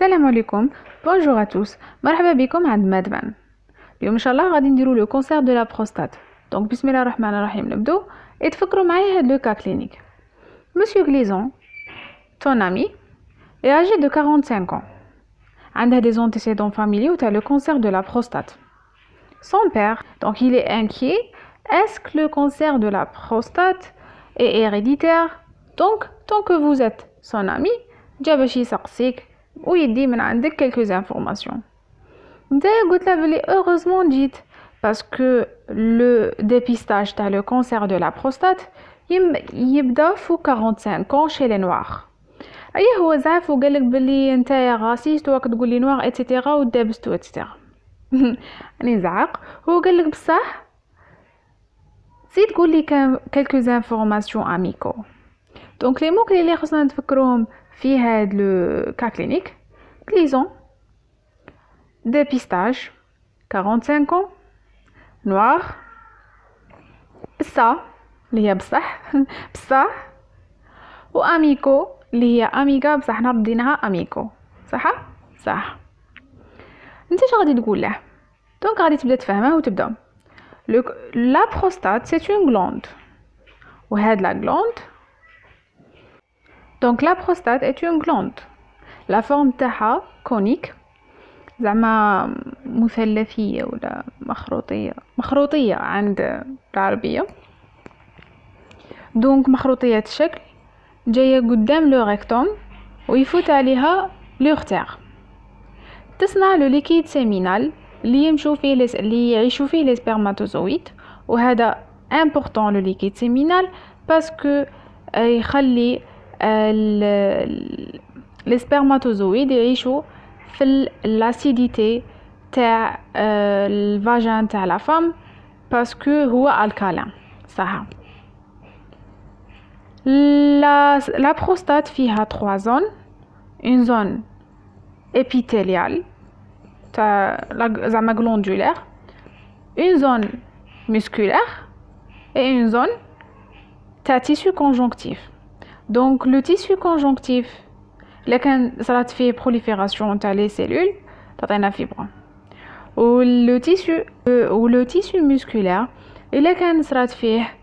السلام عليكم. Bonjour à tous. مرحبا بكم عند مادمان. اليوم ان شاء الله غادي نديرو لو كونسير دو لا بروستات. دونك بسم الله الرحمن الرحيم نبدو. تفكروا معايا هاد لو كا كلينيك. Monsieur Glison, ton ami, est âgé de 45 ans. عنده des antécédents familiaux t'as le cancer de la prostate. Son père, donc il est inquiet. Est-ce que le cancer de la prostate est héréditaire? Donc, tant que vous êtes son ami, جا باش يسقسيك ويدي من عندك quelques informations. نتايا قلت له بلي heureusement جيت parce que le dépistage تاع le cancer de la prostate يبدا فوق 45 ans chez les noirs. ايه هو زعف وقالك بلي نتايا غاسيست وراك تقول لي نوار اتسيتيرا ودابستو اتسيتيرا. راني نزعق. هو قالك بصح زيد تقول لي quelques informations amicaux. دونك لي موك اللي خصنا نتفكروهم في هاد لو كا كلينيك: Glison, dépistage, 45 ans, noir, بصح اللي هي بصح بصح، و اميكو اللي هي اميكا بصح حنا رديناها اميكو. صح. انت اش غادي تقول له؟ دونك غادي تبدا تفهمه وتبدا لا بروستات سي اون غلاند، وهاد لا غلاند دونك لا بروستات est une glande. لا فورم تاعها كونيك، زعما مثلثيه ولا مخروطيه عند العربيه. دونك مخروطيه الشكل، جايه قدام لو ريكتوم ويفوت عليها لورتير. تصنع لو ليكيد سيمينال اللي يعيشوا فيه لي سبرماتوزويد. وهذا امبورطون لو ليكيد سيمينال باسكو يخلي لي سبرماتوزويد يعيشوا في الاسيديتي تاع الفاجين تاع لا فام باسكو هو الكالين. صح. لا بروستات فيها 3 زون: une zone épithéliale تاع زعما glandulaire, une zone musculaire et une zone تاع tissu conjonctif. Donc le tissu conjonctif اللي كان صارت فيه prolifération تاع les cellules تعطينا fibre. و le tissu musculaire اللي كان صارت فيه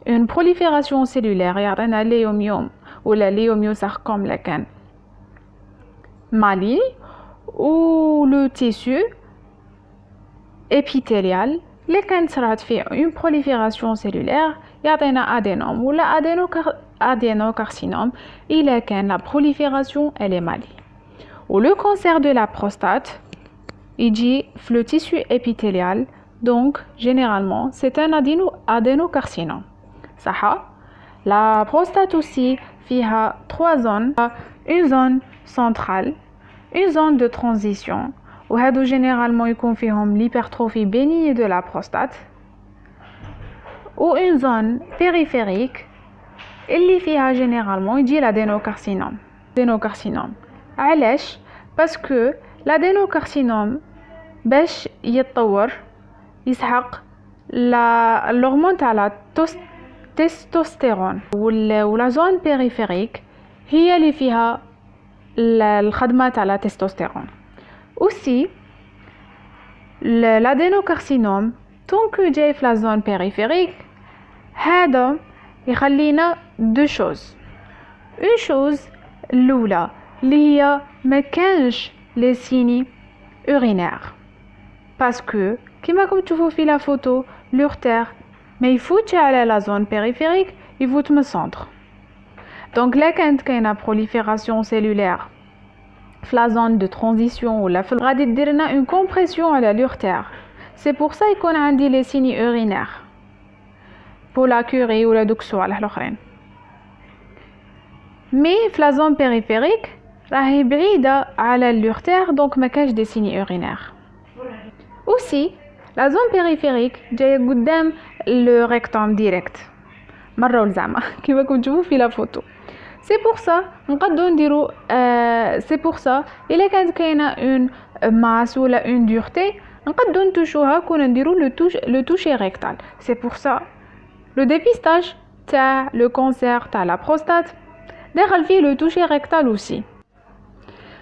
une prolifération cellulaire يعطينا ليوميوم ولا ليوميوساركوم اللي كان مالي. و le tissu épithélial اللي كانت صارت فيه une prolifération cellulaire يعطينا adénome ولا adénocarcinome إلا كان la prolifération elle est مالي. و le cancer de la prostate يجي في le tissu épithélial, donc généralement c'est un adénocarcinome. صح. La prostate aussi فيها 3 zones: une zone centrale, une zone de transition وهادو généralement يكون فيهم l'hypertrophie bénigne de la prostate, ou une zone périphérique اللي فيها généralement يجي l'adénocarcinome. علاش؟ باسكو l'adénocarcinome باش يتطور يسحق l'hormone تاع لا تستوستيرون، ولا زون بيريفيريك هي اللي فيها الخدمه تاع لا تستوستيرون. aussi l'adénocarcinome طونك جاي في لا زون بيريفيريك هذا يخلينا دو شوز. اون شوز الاولى اللي هي ما كانش لي سيني اورينير باسكو كيما راكم تشوفوا في لا فوتو لورتير ما يفوتش على لا زون بيريفيريك، يفوت من السنتر. دونك لا كانت كاينه prolifération cellulaire في لا زون دو ترانزيسيون ولا في غادي دير لنا اون كومبريسيون على لورتير. سي بور سا يكون عندي لي سيني اورينير pour la curie ولا دوك الصوالح الاخرين. مي في لا زون بيريفيريك راهي بعيده على اللورتير دونك ما كاش دي سيني اورينير. aussi لا زون بيريفيريك جايه قدام لو ريكتوم ديريكت مره زعما كيما راكم تشوفوا في لا فوتو. سي بور سا نقدروا نديرو سي بور سا الا كانت كاينه اون ماس ولا اون دورتي نقدروا نتوشوها كون نديرو لو توشي ريكتال. سي بور سا لو ديبيستاج تاع لو كانسير تاع لا بروستات داخل فيه لو توشي ريكتال aussi.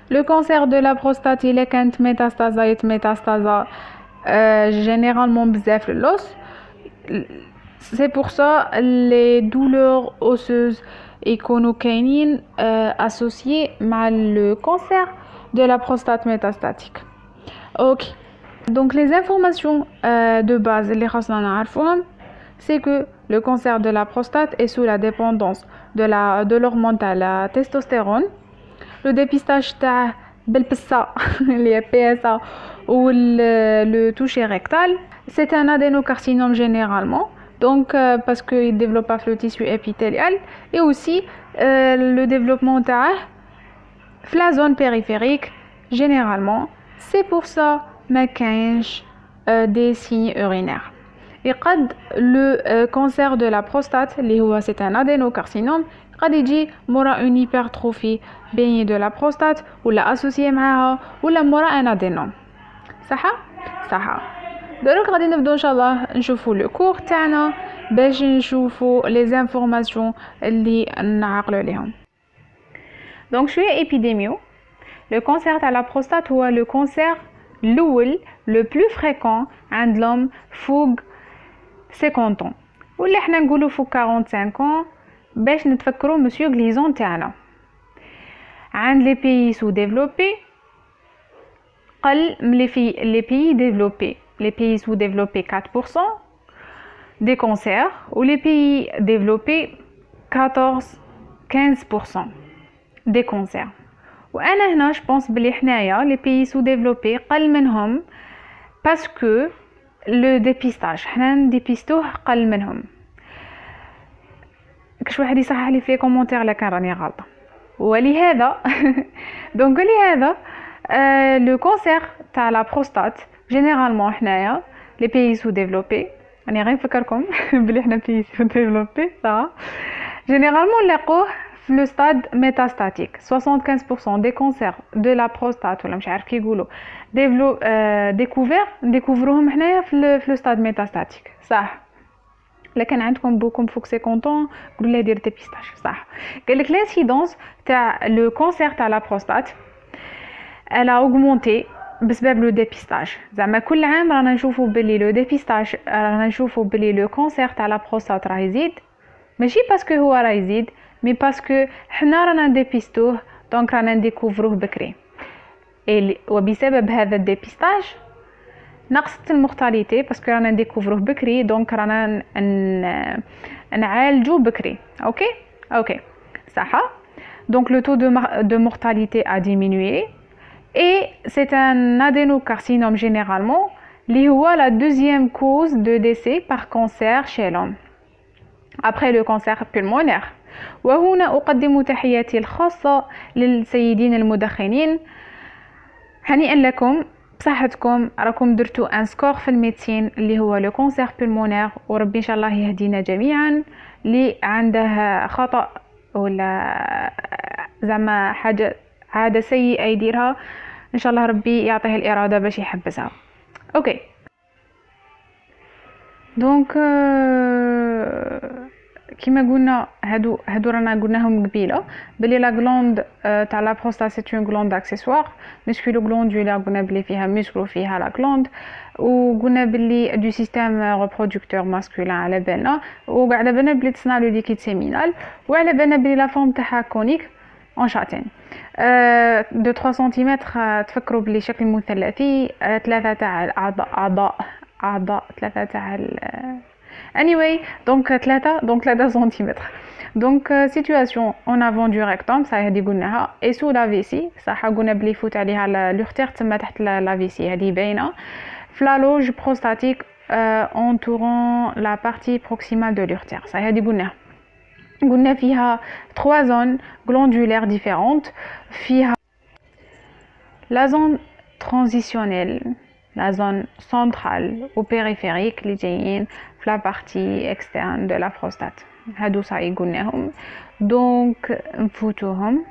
Le cancer de la prostate, il est quand métastase généralement bzaf l'os. C'est pour ça les douleurs osseuses et conocainines associées à le cancer de la prostate métastatique. Ok. Donc les informations de base les c'est que le cancer de la prostate est sous la dépendance de l'hormone la testostérone. Le dépistage بالبسة les PSA ou le toucher rectal, c'est un adénocarcinome généralement, donc parce qu'il développe pas le tissu épithélial, et aussi le développement de la zone périphérique généralement. C'est pour ça ما كاينش des signes urinaires. Et le cancer de la prostate c'est un adénocarcinome قد يجي مورا une hypertrophie بيني de la prostate ولا associé معها ولا مورا un adénome. صح دروك غادي نبداو ان شاء الله نشوفوا لو كور تاعنا باش نشوفوا les informations اللي نعقلوا عليهم. Donc شويه épidémio. Le cancer de la prostate هو le cancer الاول le plus fréquent عند l'homme فوق 50 ans ولا احنا نقولوا فوق 45 ans باش نتفكروا مسيو غليزون تاعنا. عند لي بيي سو ديفلوبي قل من لي بيي ديفلوبي. Les pays sous-développés 4% des cancers ou les pays développés 14-15% des cancers. وانا هنا je pense بلي حنايا les pays sous-développés قل منهم parce que le dépistage حنا نديبيستوه قل منهم. كش واحد يصحح لي في لي كومونتير لا كان راني غلطه. ولهذا دونك لهذا le cancer تاع la prostate généralement حنايا les pays sous-développés راني غير نفكركم بلي حنا pays sous-développés صح généralement نلاقوه في le stade métastatique. 75% des cancers de la prostate ولا مش عارف كي يقولوا découvروهم حنايا في le stade métastatique صح. لكن عندكم بوكم فوق 50 ans قولوا لي دير ديبيستاج صح. قال لك l'incidence تاع le cancer تاع la prostate elle a augmenté بسبب لو ديبيستاج. زعما كل عام رانا نشوفوا بلي لو ديبيستاج رانا نشوفوا بلي لو كانسير تاع لا بروستات راه يزيد ماشي باسكو هو راه يزيد مي باسكو حنا رانا نديبيستوه دونك رانا نديكوفروه بكري. وبسبب هذا الديبيستاج نقصت المورتاليتي باسكو رانا نديكوفروه بكري دونك رانا نعالجو بكري. اوكي صح. دونك لو تو de mortalité a diminué. Et c'est un adénocarcinome généralement qui est la deuxième cause de décès par cancer chez l'homme après le cancer pulmonaire. وهنا أقدم تحياتي الخاصة للسيدين المدخنين. هنيئا لكم بصحتكم راكم درتوا ان سكور في الميديسين اللي هو لو كانسير بولمونير وربي ان شاء الله يهدينا جميعا. اللي عنده خطأ ولا زعما حاجة عادة سيئة يديرها ان شاء الله ربي يعطيه الإرادة باش يحبسها. اوكي دونك كيما قلنا هادو رانا قلناهم قبيله بلي لا غلوند تاع لا بروستات سي اون غلوند اكسسوار مسكولو غلوندولار قلنا بلي فيها مسكلو فيها لا غلوند وقلنا بلي دو سيستيم ريبرودكتور ماسكولين على بالنا وكاع على بالنا بلي تصنع لو ليكيد سيمينال وعلى بالنا بلي لا فورم تاعها كونيك en châtaigne de 3 cm. تفكروا بلي شكل مثلثي 3 تاع اعضاء 3 تاع anyway donc 3 cm. donc situation en avant du rectum ça هذه قلناها et sous la vessie صح قلنا بلي يفوت عليها l'urtère تما تحت la vessie هذه باينه في la loge prostatique entourant la partie proximale de l'urtère صح هذه قلنا فيها 3 zones glandulaires différentes. فيها la zone transitionnelle, la zone centrale ou périphérique اللي جايين في la partie externe de la prostate. هادو صاي قلناهم دونك نفوتوهم.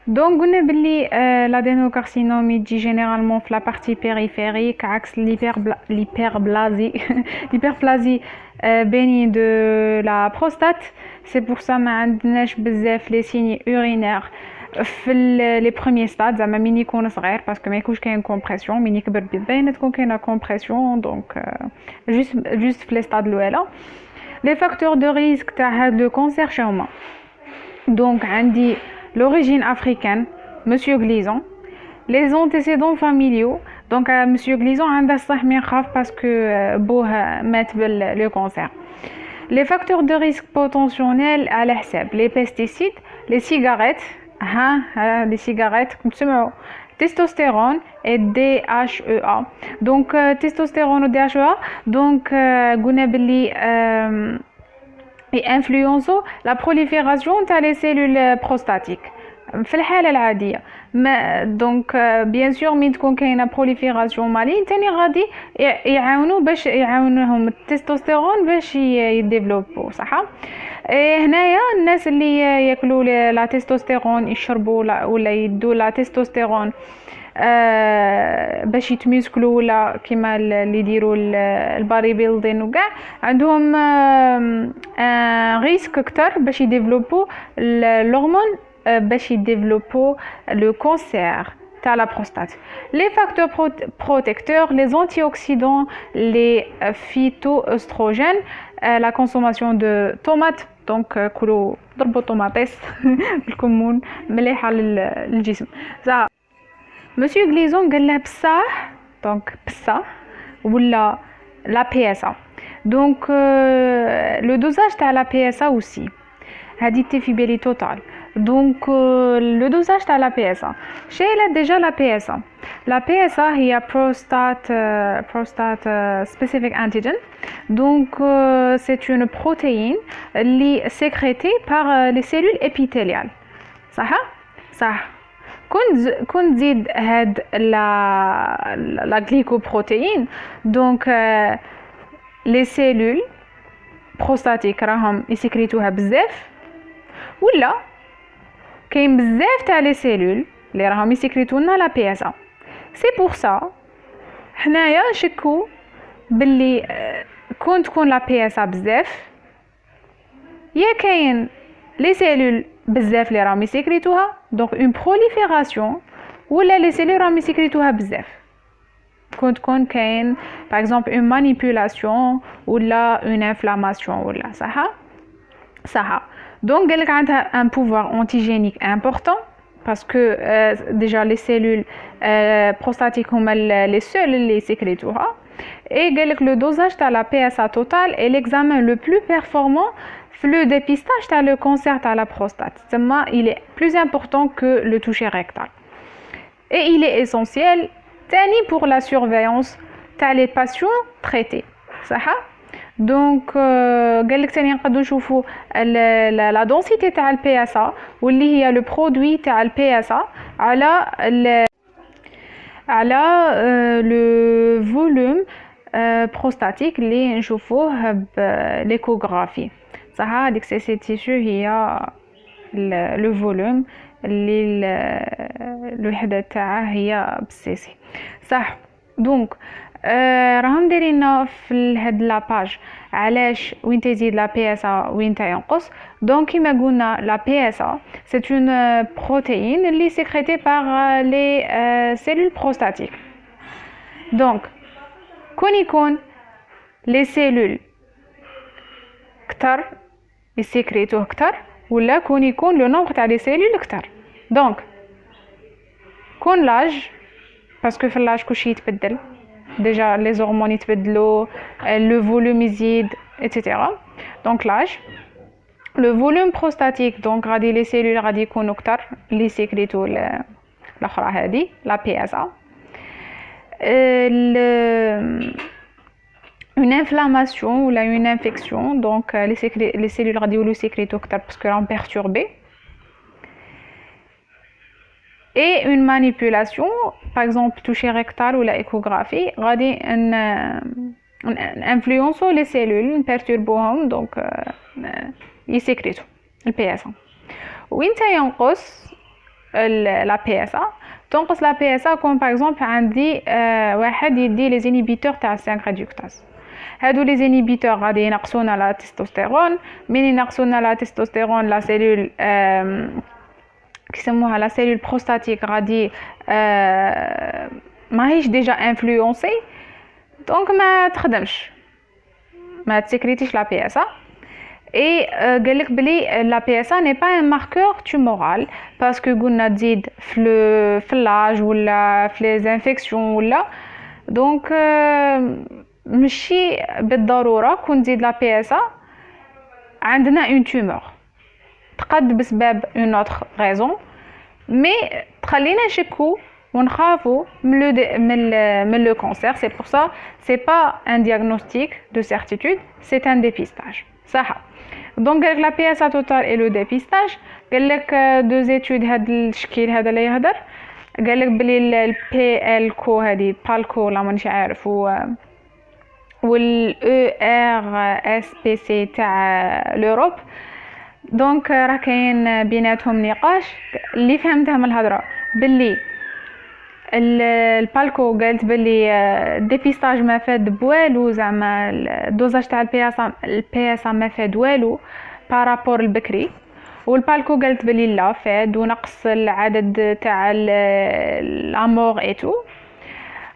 دونك قلنا بلي l'adénocarcinome يجي généralement في la partie périphérique عكس l'hyperplasie bénigne de la prostate. C'est pour ça ما عندناش بزاف les signes urinaires في لي بروميير ستاد زعما مين يكون صغير باسكو ما يكونش كاين كومبريسيون، مين يكبر باينه تكون كاينه كومبريسيون. دونك جوست في لي ستاد الاولى. لي فاكتور دو ريسك تاع هاد لو كونسير شهما؟ دونك عندي لوريجين افريكان مسيو غليزون، لي زونتيسيدون فاميليو. دونك مسيو غليزون عنده الصح ما يخاف باسكو بوه مات باللو كونسير. لي فاكتور دو ريسك بوتونسيونيل على حساب لي بيستيسيد، لي سيجاريت، لي سيجاريت كنت تسمعوا تستوستيرون et DHEA. دونك تستوستيرون و DHEA دونك قلنا باللي ينفلونسو لا بروليفيراسيون تاع لي سيلول بروستاتيك في الحاله العاديه. ما دونك بيان سور من تكون كاينه بروليفيراسيون مالين تاني غادي يعاونوا باش يعاونوهم التستوستيرون باش يديفلوبو صح. هنايا الناس اللي ياكلوا لا تستوستيرون يشربوا ولا يدوا لا تستوستيرون باش يتميسكلوا ولا كيما اللي يديروا الباري بيلدين وكاع عندهم ريسك اكثر باش يديفلوبوا الهرمون باش يديفلوبوا لو كونسير تاع لا بروستات. لي فاكتور بروتيكتور، لي زونتي اوكسيدون، لي فيتو استروجين، لا كونسوماسيون دو طوماط. دونك كلوا ضربوا طوماطيس بالكمون مليحه للجسم. صح مسيو غليزون قال له بصح دونك بصح ولا لا بي اس ا. دونك لو دوزاج تاع لا بي اس ا اوسي هادي تيفيبيلي توتال. دونك لو دوزاج تاع لا بي اس ا شايله ديجا لا بي اس ا. لا بي اس ا هي بروستات سبيسيفيك انتيجين. دونك سي اون بروتيين اللي سيكريتي بار لي سيلول ابيثيليال صح. صح كون تزيد هاد لا غليكوبروتيين دونك لي سيلول بروستاتيك راهم يسكريتوها بزاف، ولا كاين بزاف تاع لي سيلول اللي راهم يسكريتو لنا لا بي اس ا. سي بور سا حنايا نشكو باللي كون تكون لا بي اس ا بزاف يا كاين لي سيلول بزاف اللي راهم يسكريتوها دونك اون بروليفيراسيون، ولا لي سيلول راهم يسكريتوها بزاف كون تكون كاين باغ اكزومبل اون مانيبيولاسيون ولا اون انفلاماسيون ولا صح. دونك قالك عندها ان بوفوار انتيجينيك امبورطون باسكو ديجا لي سيلول بروستاتيك هما لي سول اللي سيكريتوها. اي قالك لو دوزاج تاع لا بي اس ا توتال اي ليكزامان لو بلو بيرفورمون في لو dépistage تاع لو كونسير تاع لا بروستات. تما il est plus important que le toucher rectal et il est essentiel تاني pour la surveillance تاع les patients traités صح. دونك قالك تاني نقدروا نشوفوا لا دونسيتي تاع البي اس ا واللي هي لو برودوي تاع البي اس ا على لو فولوم بروستاتيك اللي نشوفوه بالايكوغرافي صح. هذيك سي تيشو هي لو فولوم اللي الوحده تاعه هي بالسيسي صح. دونك راهم دايرين في هاد لاباج علاش وين تزيد لا بي اس ا وين تينقص. دونك كيما قلنا لا بي اس ا سي اون بروتيين اللي سيكريتي بار لي سيلول بروستاتيك. دونك كون يكون لي سيلول كتر يسيكريتوه كتر، ولا كون يكون لو نومبر تاع لي سيلول كتر. دونك كون لاج باسكو في اللاج كلشي يتبدل ديجا لي هرمون يتبدلوا لو فولوم يزيد ايتترا. دونك لاج لو فولوم بروستاتيك دونك غادي لي سيلول غادي يكونوا كتر اللي سيكريتو الاخرى هذه لا بي اس ا. une inflammation ou là une infection donc les cellules radioulu sécrétent parce que sont perturbées, et une manipulation par exemple toucher rectal ou la échographie غادي influence les cellules perturbent donc يسكريتوا البي اس ا. وين ينقص la PSA تنقص la PSA comme par exemple عندي واحد يدي les inhibiteurs تاع 5 réductase. هادو لي زينيبيتور غادي ينقصونا لا تستوستيرون. من ينقصونا لا تستوستيرون لا سيلول كيسموها لا سيلول بروستاتيك غادي ماهيش ديجا انفلونسي، دونك ما تخدمش، ما تسكريتيش لا بي اس ا. اي قالك بلي لا بي اس ا ني با ان ماركور تومورال، باسكو قلنا تزيد في اللاج ولا في لي انفيكسيون ولا، دونك ماشي بالضروره كون تزيد لا بي اس ا عندنا اون تومور، تقد بسبب اون اوتر غيزون، مي تخلينا نشكو ونخافوا من لو كانسير. سي بور سا سي با ان دياغنوستيك دو سيرتيتود، سي ان ديبيستاج. صح. دونك قالك لا بي اس ا توتال اي لو ديبيستاج. قالك دو زيتود هاد الشكل هذا اللي يهدر، قالك بلي البي ال كو هذه بالكو لا مانيش عارف وال او ار اس بي سي تاع لوروب. دونك راه كاين بيناتهم نقاش اللي فهمتها من الهضره باللي البالكو قالت باللي الديبيستاج ما فاد بوالو، زعما الدوزاج تاع البي اس ما فاد والو بارابور البكري، والبالكو قالت باللي لا فاد ونقص العدد تاع الامور ايتو.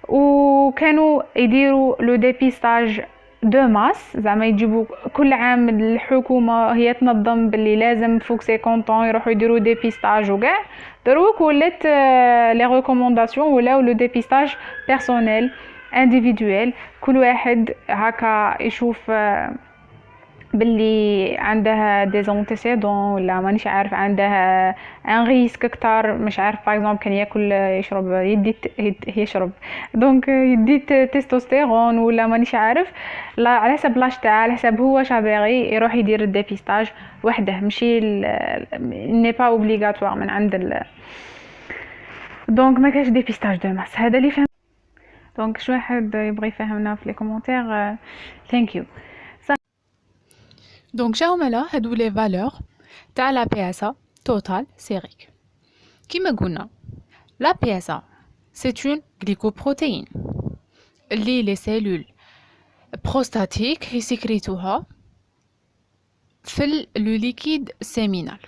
وكانوا يديروا لو ديبيستاج دو ماس، زعما يجيبوا كل عام الحكومه هي تنظم باللي لازم فوق 50 طون يروحوا يديروا ديبيستاج وكاع. دروك ولات لي ريكومونداسيون ولاو لو ديبيستاج بيرسونيل انديفيدويل، كل واحد هكا يشوف باللي عندها دي زونتيسيدون ولا مانيش عارف عندها ان ريسك اكثر، مش عارف باغ اكزومبل كان ياكل يشرب يشرب دونك يدي تستوستيرون ولا مانيش عارف، لا على حسب لاش تاع على حسب هو شابغي يروح يدير الديبيستاج وحده، ماشي ني با اوبليغاتوار من عند دونك ما كاش ديبيستاج دو ماس. هذا اللي فهم. دونك شو واحد يبغي يفهمنا في لي كومونتير ثانك يو. Donc, جاومالا هادو لي فالور تاع لا بي اس ا توتال سيريك. كيما قلنا لا بي اس ا سي اون غليكوبروتين اللي لي سيلول بروستاتيك يسكريتوها في لو ليكيد سيمينال.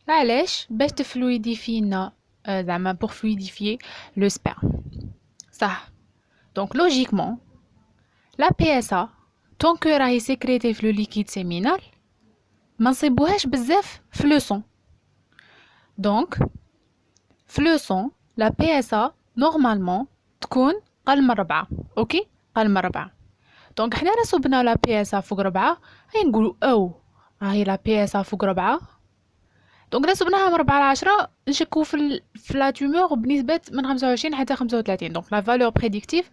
علاش؟ باش تفلويديفينا، زعما بور فلويديفيي لو سبيرم. صح. دونك لوجيكمون لا بي اس ا طونك راهي سيكريتي في لو ليكيد سيمينال ما نصيبوهاش بزاف في لو سون. دونك في لو سون لا بي اس ا نورمالمون تكون قل من 4. اوكي، قل من 4. دونك حنا رسبنا لا بي اس ا فوق 4 هاي نقولوا او راهي لا بي اس ا فوق 4. دونك رسبناها من 4 ل 10 نشكو في لا تومور بنسبه من 25 حتى 35. دونك لا فالور بريديكتيف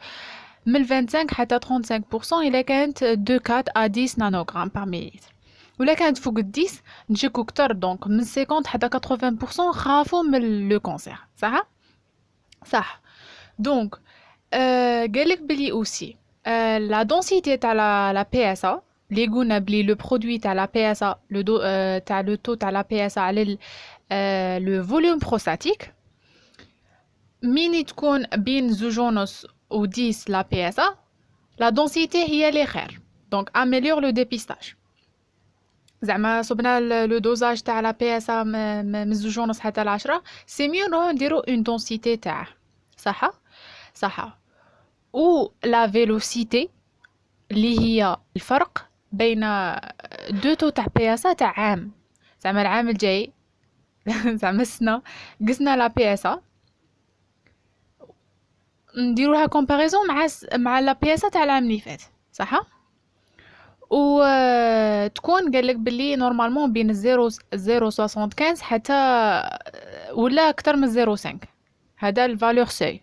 من 25 حتى 35% إلا كانت 2 4 à 10 نانوغرام بار مليلتر، ولا كانت فوق 10 نشكو كتر. دونك من 50 حتى 80% خافوا من لو كونسير. صح صح. دونك قالك بلي اوسي لا دونسيتي تاع لا بي اس ا لي قلنا بلي لو برودوي تاع لا بي اس ا لو دو تاع لو تو تاع لا بي اس ا على لو فوليوم بروستاتيك مين تكون بين زوجونس و 10 لا بي اس ا لا دونسيتي هي لي خير. دونك اميليور لو ديبيستاج. زعما صبنا لو دوزاج تاع لا بي اس ا من 2.5 حتى ل 10 سي ميو نروحو نديرو اون دونسيتي تاعه. صح صح. و لا فيلوسيتي اللي هي الفرق بين دو تو تاع بي اس ا تاع عام، زعما العام الجاي زعما السنه قسنا لا بي اس ا نديرو لها كومباريزون مع لا بي اس تاع العام اللي فات. صح. و تكون قالك باللي نورمالمون بين 0.75 حتى ولا اكثر من 0.5. هذا الفالور سي.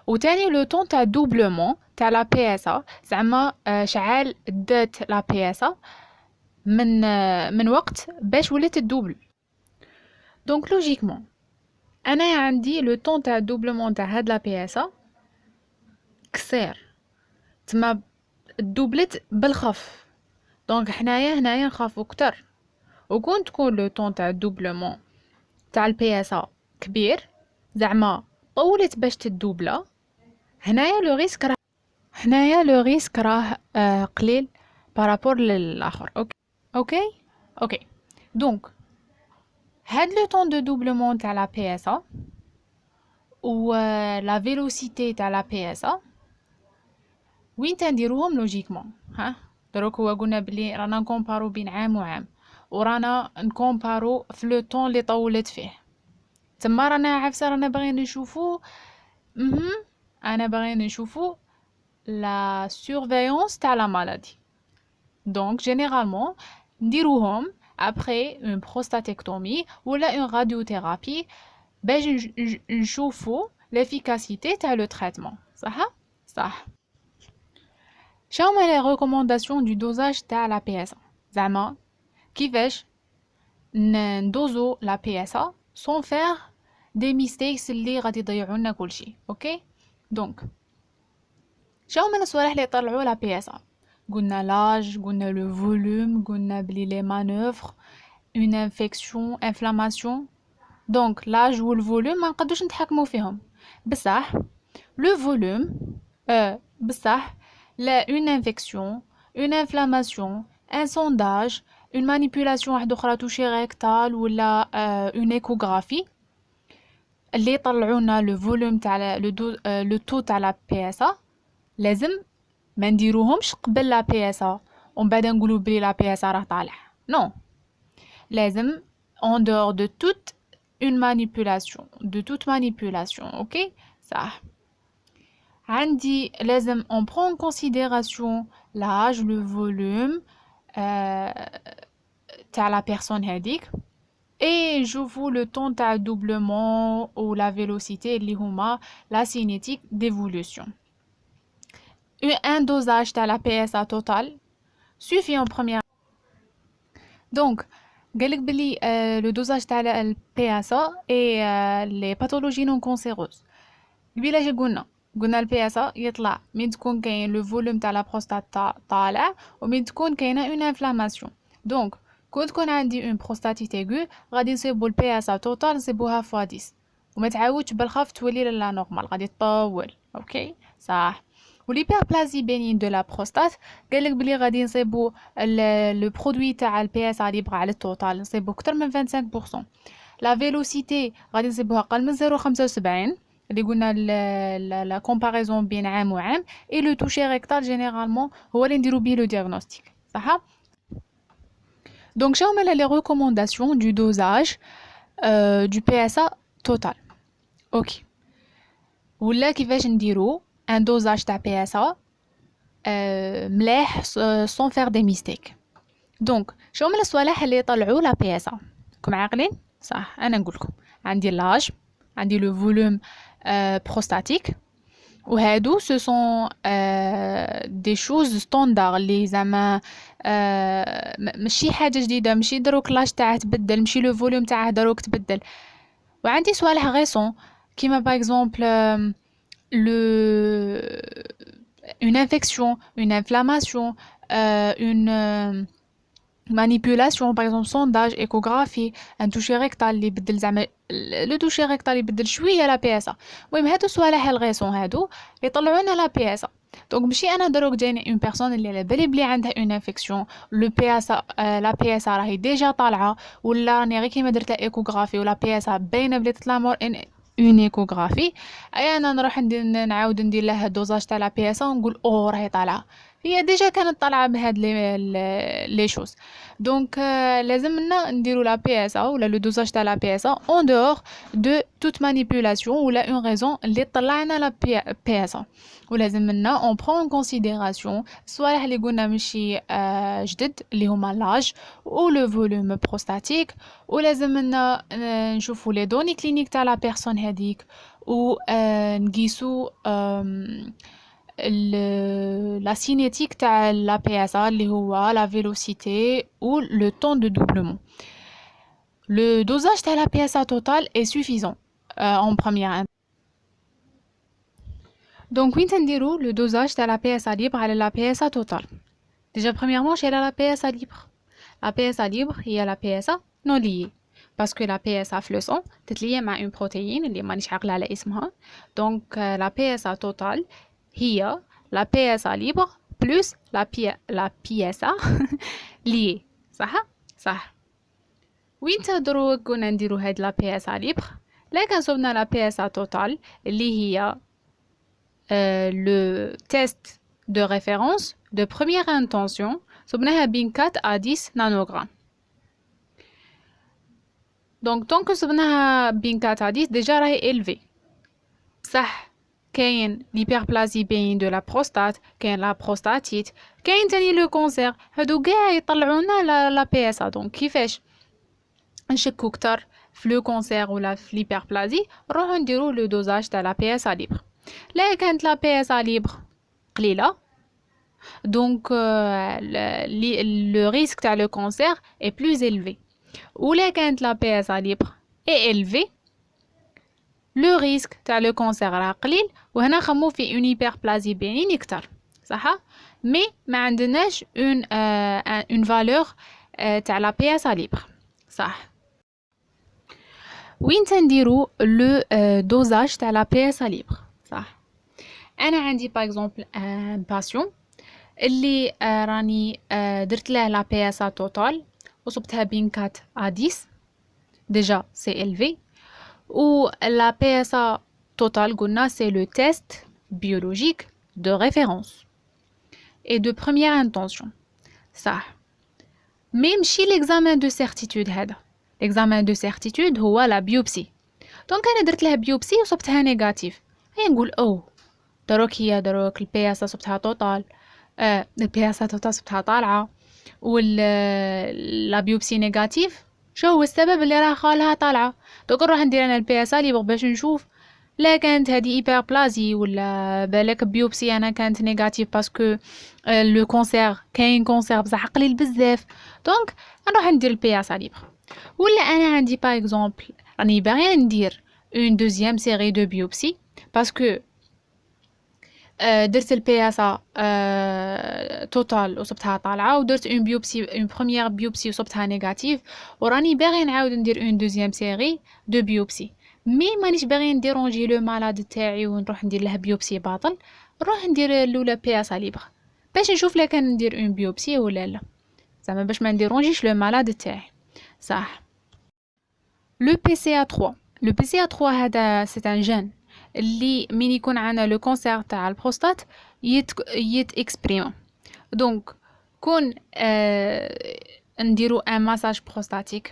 وتاني لو طون تاع دوبلومون تاع لا بي اس ا، زعما شعال دات لا بي اس ا من وقت باش ولات الدوبل. دونك لوجيكمون انا عندي لو طون تاع دوبلومون تاع هاد لا بي اس ا كسير، تما دوبلت بالخف. دونك هنايا نخافو كتر. وكون تكون لو طون تاع دوبلومون تاع البي اس ا كبير، زعما طولت باش تدوبلا، هنايا لو ريسك راه قليل بارابور للاخر. اوكي. دونك هاد لو طون دو دوبلومون تاع لا بي اس ا و لا فيلوسيتي تاع لا بي اس ا وين تنديروهم لوجيكمون؟ ها دروك هو قلنا بلي رانا نكومبارو بين عام وعام ورانا نكومبارو في لو طون اللي طولت فيه، تما رانا عفسه رانا باغيين نشوفو انا باغيين نشوفو لا سورفيونس تاع لا مالادي. دونك جينيرالمون نديروهم après une prostatectomie ولا une radiothérapie باش نشوفو l'efficacité تاع لو تريتمون. صح. شنو هما لي ريكومونداسيون دو دوزاج تاع لا بي اس ا؟ زعما كيفاش ندوزو لا بي اس ا سون فير دي ميستيكس اللي غادي يضيعوا لنا كلشي. اوكي دونك شنو هما الصوالح اللي يطلعوا لا بي اس ا؟ قلنا لاج، قلنا لو فولوم، قلنا بلي لي مانوفر، اون انفيكسيون، انفلاماسيون. دونك لاج و الفولوم ما نقدوش نتحكموا فيهم، بصح لو فولوم بصح لا اون انفيكسيون، اون انفلاماسيون، ان سونداج، اون مانيبيولاسيون واحده اخرى توشي ريكتال ولا اون ايكوغرافي اللي يطلعونا لو فولوم تاع لو تو تاع لا بي اس ا لازم ما نديروهمش قبل لا بي اس ا ومن بعد نقولوا بلي لا بي اس ا راه طالع. نو لازم en dehors de toute une manipulation de toute manipulation. اوكي صح. عندي لازم on prend en considération l'âge, le volume تاع la personne هذيك et نشوفوا le temps تاع doublement ou la vélocité اللي هما la cinétique d'évolution. Un dosage تاع la PSA total suffit en première. Donc قالك بلي le dosage تاع ال PSA et les pathologies non cancéreuses. قبيله اش قلنا ال PSA يطلع من تكون كاين لو فولوم تاع لا بروستات طالع ومن تكون كاينه اون انفلاماسيون. دونك كون تكون عندي اون بروستاتيت ايغو غادي نصيبو ال PSA توتال نصيبوها فوا 10 وما تعاودش بالخف تولي لا نورمال غادي تطول. اوكي صح. والهيبربلازي بينين دو لا بروستات قالك بلي غادي نصيبو لو برودوي تاع البي اس ليبر على التوتال نصيبو اكثر من 25%. لا فيلوسيتي غادي نصيبوها اقل من 0.75 اللي قلنا لا كومباريزون بين عام وعام. اي لو توشي ريكتال جينيرالمون هو اللي نديرو بيه لو دياغنوستيك. صح. دونك شنو هما لي ريكومونداسيون دو دوزاج دو بي اس توتال؟ اوكي ولا كيفاش نديرو ان دوزاج تاع بي اس ا مليح سون فير دي ميستيك. دونك شنو هما الصوالح اللي يطلعوا لا بي اس ا؟ راكم عاقلين؟ صح. انا نقول لكم عندي لاج، عندي لو فولوم بروستاتيك وهادو سو سون دي شوز ستاندار اللي زعما ماشي حاجه جديده، ماشي دروك لاج تاعه تبدل، ماشي لو فولوم تاعه دروك تبدل. وعندي صوالح غيسون كيما باغ اكزومبل une infection, une inflammation, une manipulation, par exemple sondage, échographie, un toucher rectal اللي يبدل زعما لو toucher rectal يبدل شويه لا بي اس ا. المهم هادو صوالح الغيسون هادو يطلعونا لا بي اس ا. دونك ماشي انا دروك جاني اون بيرسون اللي على بالي بلي عندها اون انفيكسيون لو بي اس لا بي اس راهي ديجا طالعه ولا راني غير كيما درت لا ايكوغرافي ولا بي اس باينه بلي تطلع مور اون ايكوغرافي. اي انا نروح نعاود ندير لها دوزاج تاع لا بي اس ونقول او راهي طالعه، هي ديجا كانت طالعه بهاد لي شوز. دونك لازمنا نديرو لا بي اس ولا لو دوزاج تاع لا بي اس اون دور دو توت مانيبيولاسيون ولا اون ريزون اللي طلعنا لا بي اس. ولازمنا اون برون ان كونسيديراسيون الصوالح اللي قلنا ماشي جدد اللي هما لاج و لو فولوم بروستاتيك، ولازمنا نشوفو لي دوني كلينيك تاع لا بيرسون هذيك و نقيسو la cinétique تاع la PSA اللي هو la vélocité ou le temps de doublement. Le dosage تاع la PSA total est suffisant en première. Donc وين تنديرو le dosage تاع la PSA libre على la PSA total؟ Déjà premièrement chez la PSA libre. La PSA libre هي la PSA non liée. parce que la PSA في le sang تتلية مع une protéine اللي مانيش عاقلة على اسمها. Donc la PSA total هي la PSA libre plus la PSA liée. صح؟ وين تهضروا كنا نديرو هاد لا بي اس ا ليبر لكن صوبنا لا بي اس ا توتال اللي هي لو تيست دو ريفيرونس دو بروميير انتونسيون صوبناها بين 4 à 10 نانوغرام. دونك طونك صوبناها بين 4 à 10 ديجا راهي إلفي. صح كاين ليبربلازي بين دو لا بروستات، كاين لا بروستاتيت، كاين تاني لو كونسير، هادو كاع يطلعونا لا بي اس ا. دونك كيفاش نشكو كتر في لو كونسير ولا في ليبربلازي نروحو نديرو لو دوزاج تاع لا بي اس ا ليبر. لا كانت لا بي اس ا ليبر قليله دونك لو ريسك تاع لو كونسير est plus élevé. ولا كانت لا بي اس ا ليبر est élevé لو ريسك تاع لو كونسير راه قليل، وهنا نخمو في اون هيبربلازي بينين كتر صح. مي ما عندناش اون فالور تاع لا بي اس ا ليبر صح. وين تنديرو لو دوزاج تاع لا بي اس ا ليبر صح. انا عندي باغ اكزومبل ان باسيون اللي راني درت له لا بي اس ا توتال وصبتها بين 4 à 10 déjà c'est élevé. ou la PSA totale قلنا c'est le test biologique de référence et de première intention صح. mais ماشي l'examen de certitude هذا. l'examen de certitude هو la biopsie. دونك انا درت لها بيوبسي وصبتها نيجاتيف، هي نقول دروك البي اس صبتها توتال، البي اس توتال صبتها طالعه لا بيوبسي نيجاتيف. شو هو السبب اللي راه خالها طالعه؟ دوك نروح ندير انا البي اس ليبر باش نشوف لا كانت هذه هيبربلازي ولا بالك بيوبسي انا كانت نيجاتيف باسكو لو كونسير كاين كونسير بصح قليل بزاف. دونك نروح ندير البي اس ليبر. ولا انا عندي باغ اكزومبل راني باغي ندير اون دوزيام سيري دو بيوبسي باسكو درت البي اس توتال وصبتها طالعه، ودرت اون بيوبسي اون بروميير بيوبسي وصبتها نيجاتيف، وراني باغي نعاود ندير اون دوزيام سيري دو بيوبسي. مي مانيش باغي نديرونجي لو مالاد تاعي ونروح ندير له بيوبسي باطل، نروح ندير الاولى بي اس ليبر باش نشوف لا كان ندير اون بيوبسي ولا لا، زعما باش ما نديرونجيش لو مالاد تاعي صح. لو بي سي ا 3 لو بي سي ا 3 هذا سي ان جين اللي من يكون عندنا لو كونسير تاع البروستات اكسبريم. دونك كون نديرو ان ماساج بروستاتيك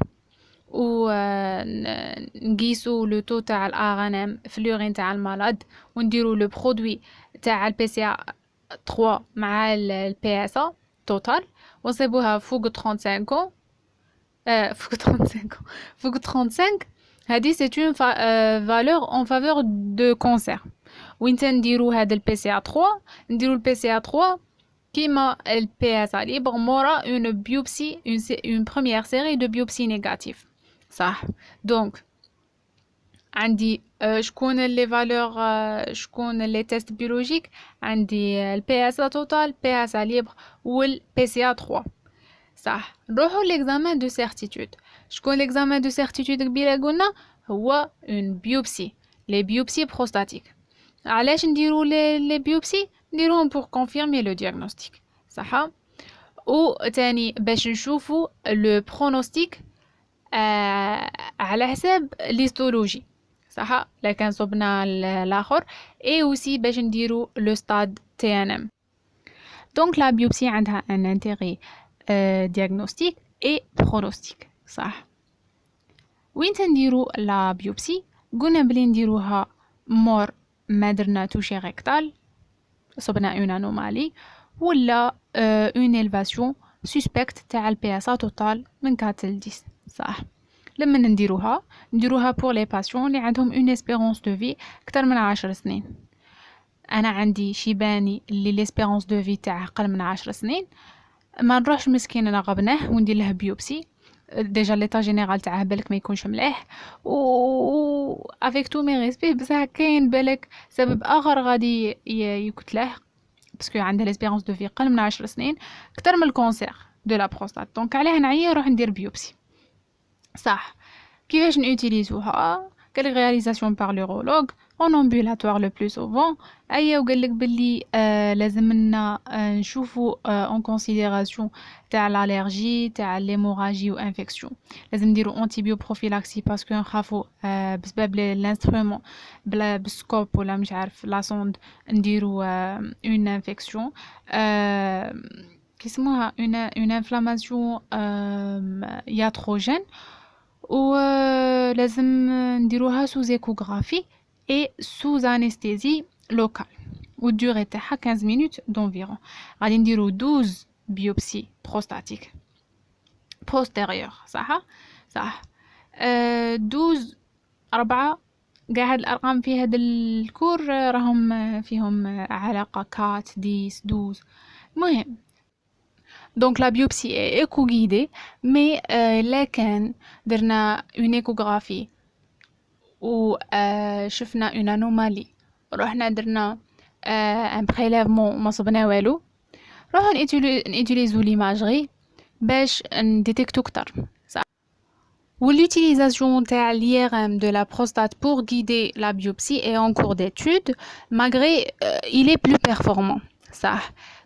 و نقيسو لو تو تاع الارانم في لورين تاع المالاد ونديرو لو برودوي تاع البي سي 3 مع البي اس توتال ونصيبوها فوق 35 فوق 35 هادي c'est une valeur en faveur de cancer. وين تنديرو هذا البي سي 3 نديرو البي سي 3 كيما البي اس ليبر مورا une biopsie une première série de biopsie négative صح. دونك عندي شكون لي فالور شكون لي تيست بيولوجيك، عندي البي اس توتال بي اس ليبر والبي سي 3 صح. نروحو ليكزامان دو سيرتيتود. شكون ليكزامان دو سيرتيتود قبيله قلنا هو اون بيوبسي، لي بيوبسي بروستاتيك. علاش نديرو لي بيوبسي؟ نديروهم بور كونفيرمي لو دياغنوستيك صح. و تاني باش نشوفو لو برونوستيك على حساب ليستولوجي صح. لكن صبنا الاخر اي اوسي باش نديرو لو ستاد تي ان ام. دونك لا بيوبسي عندها ان انتيغي diagnostic et pronostic صح. وين تنديرو لا بيوبسي؟ قلنا بلي نديروها مور ما درنا توشي ريكتال صبنا اون انومالي ولا اون الفاسيون سوسبكت تاع البي اس توتال من 4 ل 10 صح. لما نديروها بور لي باسيون اللي عندهم اون اسبيرونس دو في اكثر من 10 سنين. انا عندي شيباني اللي ليسبيرونس دو في تاعه اقل من 10 سنين، ما نروحش مسكين نغبنه وندير له بيوبسي ديجا ليطا جينيرال تاعه بالك ما يكونش مليح و افيك تو مي ريسبي بصح كاين بالك سبب اخر غادي يقتله باسكو عنده ليسبيرونس دو في اقل من 10 سنين اكثر من الكونسير دو لا بروستات. دونك علاه نعيا نروح ندير بيوبسي صح. كيفاش نوتيليزوها؟ قال رياليزاسيون بار لورولوج en ambulatoire le plus souvent. أي وقال لك باللي لازمنا نشوفوا en considération تاع l'allergie تاع l'hémorragie و infection. لازم نديروا antibioprophylactie parce que نخافوا بسبب l'instrument بالسكوب ولا مش عارف لا سوند نديروا une infection كيسموها une inflammation iatrogène ولازم نديروها sous échographie et sous anesthésie locale والدوري تاعها 15 minutes d'environ. غادي نديرو 12 biopsies prostatiques postérieures صح 12 4 قاعد الأرقام في هذا الكور راهم فيهم علاقة 4 10 12 مهم. Donc la biopsie est écho-guidée, mais là كان درنا une échographie ou شفنا une anomalie رحنا درنا un prélèvement ما صبنا والو راح نutiliser l'imagerie باش نديتكتو كتر. L'utilisation de l'IRM de la prostate pour guider la biopsie est en cours d'étude, malgré il est plus performant. Ça.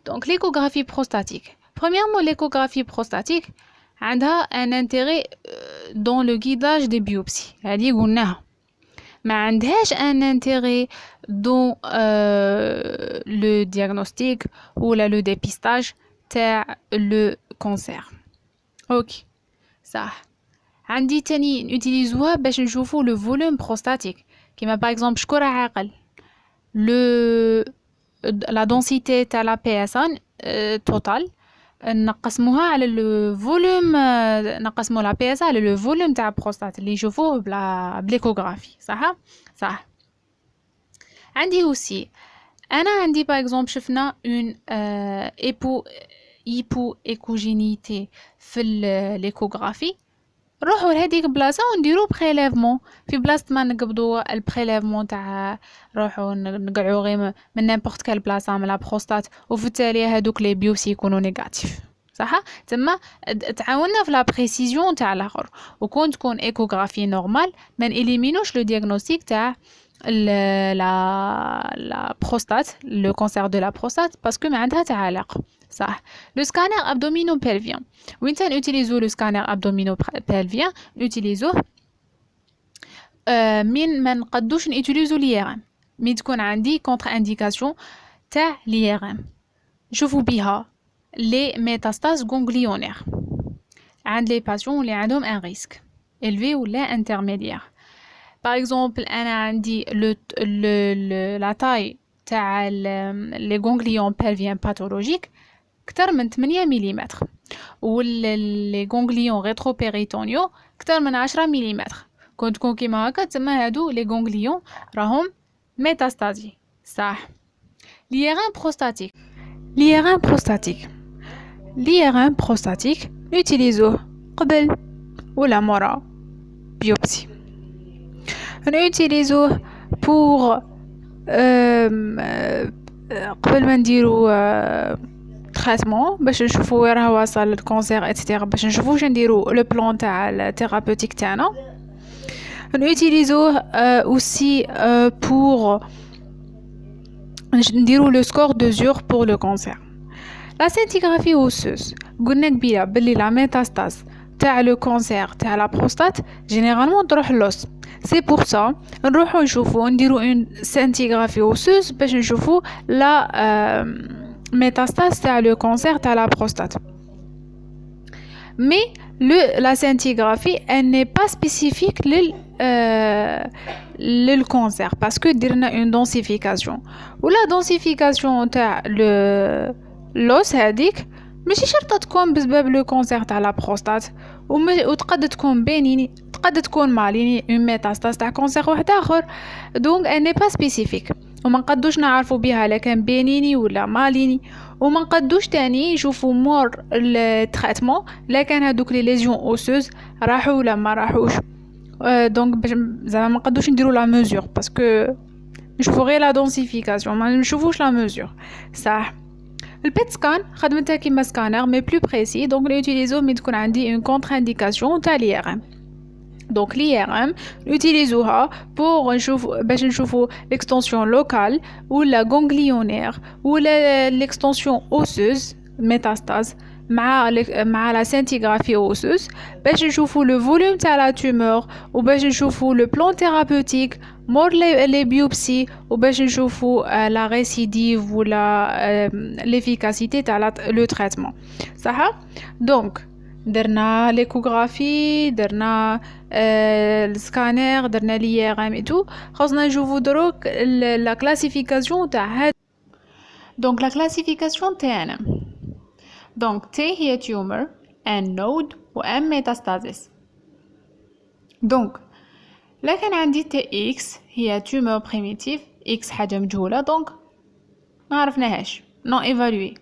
Donc l'échographie prostatique. Premièrement, l'échographie prostatique a un intérêt dans le guidage des biopsies. هذه قلناها. ما عندهاش un intérêt dans le diagnostic ou le dépistage تاع le cancer. OK. Ça. عندي تاني نوتيليزوها باش نشوفو لو فولوم بروستاتيك كيما باغ اكزومبل شكون راه عاقل لا دونسيتي تاع لا بي اس ان توتال نقسموها على لو فولوم نقسمو لا بي اس على لو فولوم تاع بروستات اللي يشوفوه بليكوغرافي صح عندي اوسي انا عندي باغ اكزومبل شفنا اون ايبو ايكوجينيتي في ليكوغرافي نروحو لهاديك البلاصه ونديرو بريليفمون في بلاصه ما نقبضوا البريليفمون تاع نروحو نقعو غير من نيمبورط كال بلاصه من لا بروستات وفي التالي هادوك لي بيوبسي يكونوا نيجاتيف صح تما تعاوننا في لا بريسيزيون تاع الاخر وكون تكون ايكوغرافي نورمال ما نيليمينوش لو دياغنوستيك تاع la prostate, le cancer de la prostate, parce que ما عندها تعالق صح. Le scanner abdominopelvien. وين نوتيليزو le scanner abdominopelvien نوتيليزوه من ما نقدوش نوتيليزو l'IRM مي تكون عندي contre indication تاع l'IRM نشوفو بها les métastases ganglionnaires عند les patients اللي عندهم un risque élevé ou intermédiaire. Par exemple, أنا عندي la taille تاع les ganglions pelviens pathologiques كتر من 8 ملم les ganglions rétropéritoneaux كتر من 10 ملم. كون تكون كيما هكا تسمى هادو les ganglions راهم métastasie صح. l'IRM prostatique نوتيليزوه قبل ولا مورا بيوبسي. نوتيليزوه pour قبل ما نديرو تريتمون باش نشوفو وين راه واصل الكونسير اتسيتيرا باش نشوفو واش نديرو لو بلان تاع الثيرابوتيك تاعنا. نوتيليزوه aussi pour نديرو لو سكور دو زور pour le cancer. la scintigraphie osseuse قلنا قبيله بلي لا ميتاستاز تاع لو كونسير تاع لا بروستات جينيرالمون تروح لوس. سي بور سا نروحو نشوفو نديرو اون سcintigraphie osseuse باش نشوفو لا métastase تاع لو كونسير تاع لا بروستات. مي la scintigraphie elle n'est pas spécifique للكونسير باسكو درنا اون densification ولا densification تاع لوس هذيك ماشي شرط تكون بسبب لو كونسير تاع لا بروستات وتقد تكون بينيني تقد تكون ماليني اون ميتاستاز تاع كونسير واحد اخر دونك ان ني با سبيسيفيك وما نقدوش نعرفوا بها لا كان بينيني ولا ماليني وما نقدوش تاني نشوفوا مور التريتمون لا كان هذوك لي ليزيون اوسوز راحوا ولا ما راحوش دونك زعما ما نقدوش نديروا لا ميزور باسكو نشوفوا غير لا دونسيفيكاسيون ما نشوفوش لا ميزور صح. البيت سكان خدمتها كيما سكانر مي بلو بريسي دونك نوتيليزو مي تكون عندي اون كونتر انديكاسيون تاع l'IRM. Donc l'IRM utilisera pour نشوفوا l'extension locale ou la ganglionnaire ou l'extension osseuse métastase مع la scintigraphie osseuse باش نشوفوا le volume تاع la tumeur وباش نشوفوا le plan thérapeutique مور les biopsies وباش نشوفوا la récidive ou l'efficacité تاع le traitement صح. Donc درنا l'échographie درنا السكانير درنا l'IRM et tout خاصنا نشوفوا دروك la classification تاع هاد. Donc la classification تاعنا donc T هي tumor N node و M metastasis. donc لكن عندي TX هي tumor primitive X حاجة مجهولة donc ما عرفناهاش non évaluée.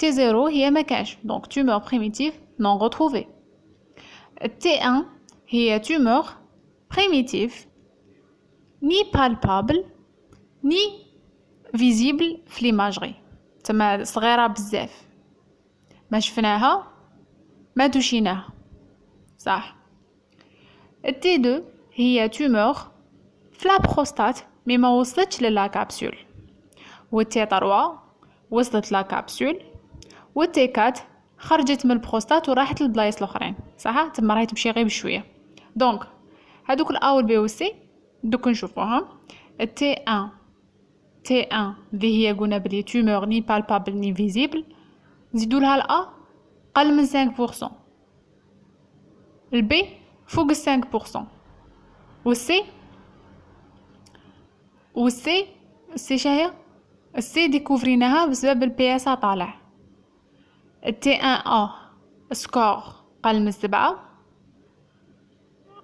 T0 هي مكانش donc tumor primitive non retrouvée. T1 هي tumeur primitive ni palpable ni visible في l'imagerie تما صغيرة بزاف ما شفناها ما دوشيناها صح. T2 هي tumeur في la prostate مي ما وصلتش للا كابسول. T3 وصلت لا كابسول T4 خرجت من البروستات وراحت للبلايص الاخرين صح تما راهي تمشي غير بشويه. دونك هذوك الاو والبي والسي دوك نشوفوهم. تي 1 اللي هي قلنا بلي تومور ني بالبابل ني فيزيبل نزيدوا لها الا قل من 5%. البي فوق 5% والسي شهيه السي ديكوفريناها بسبب البي اس طالع. التي 1 سكور قل من 7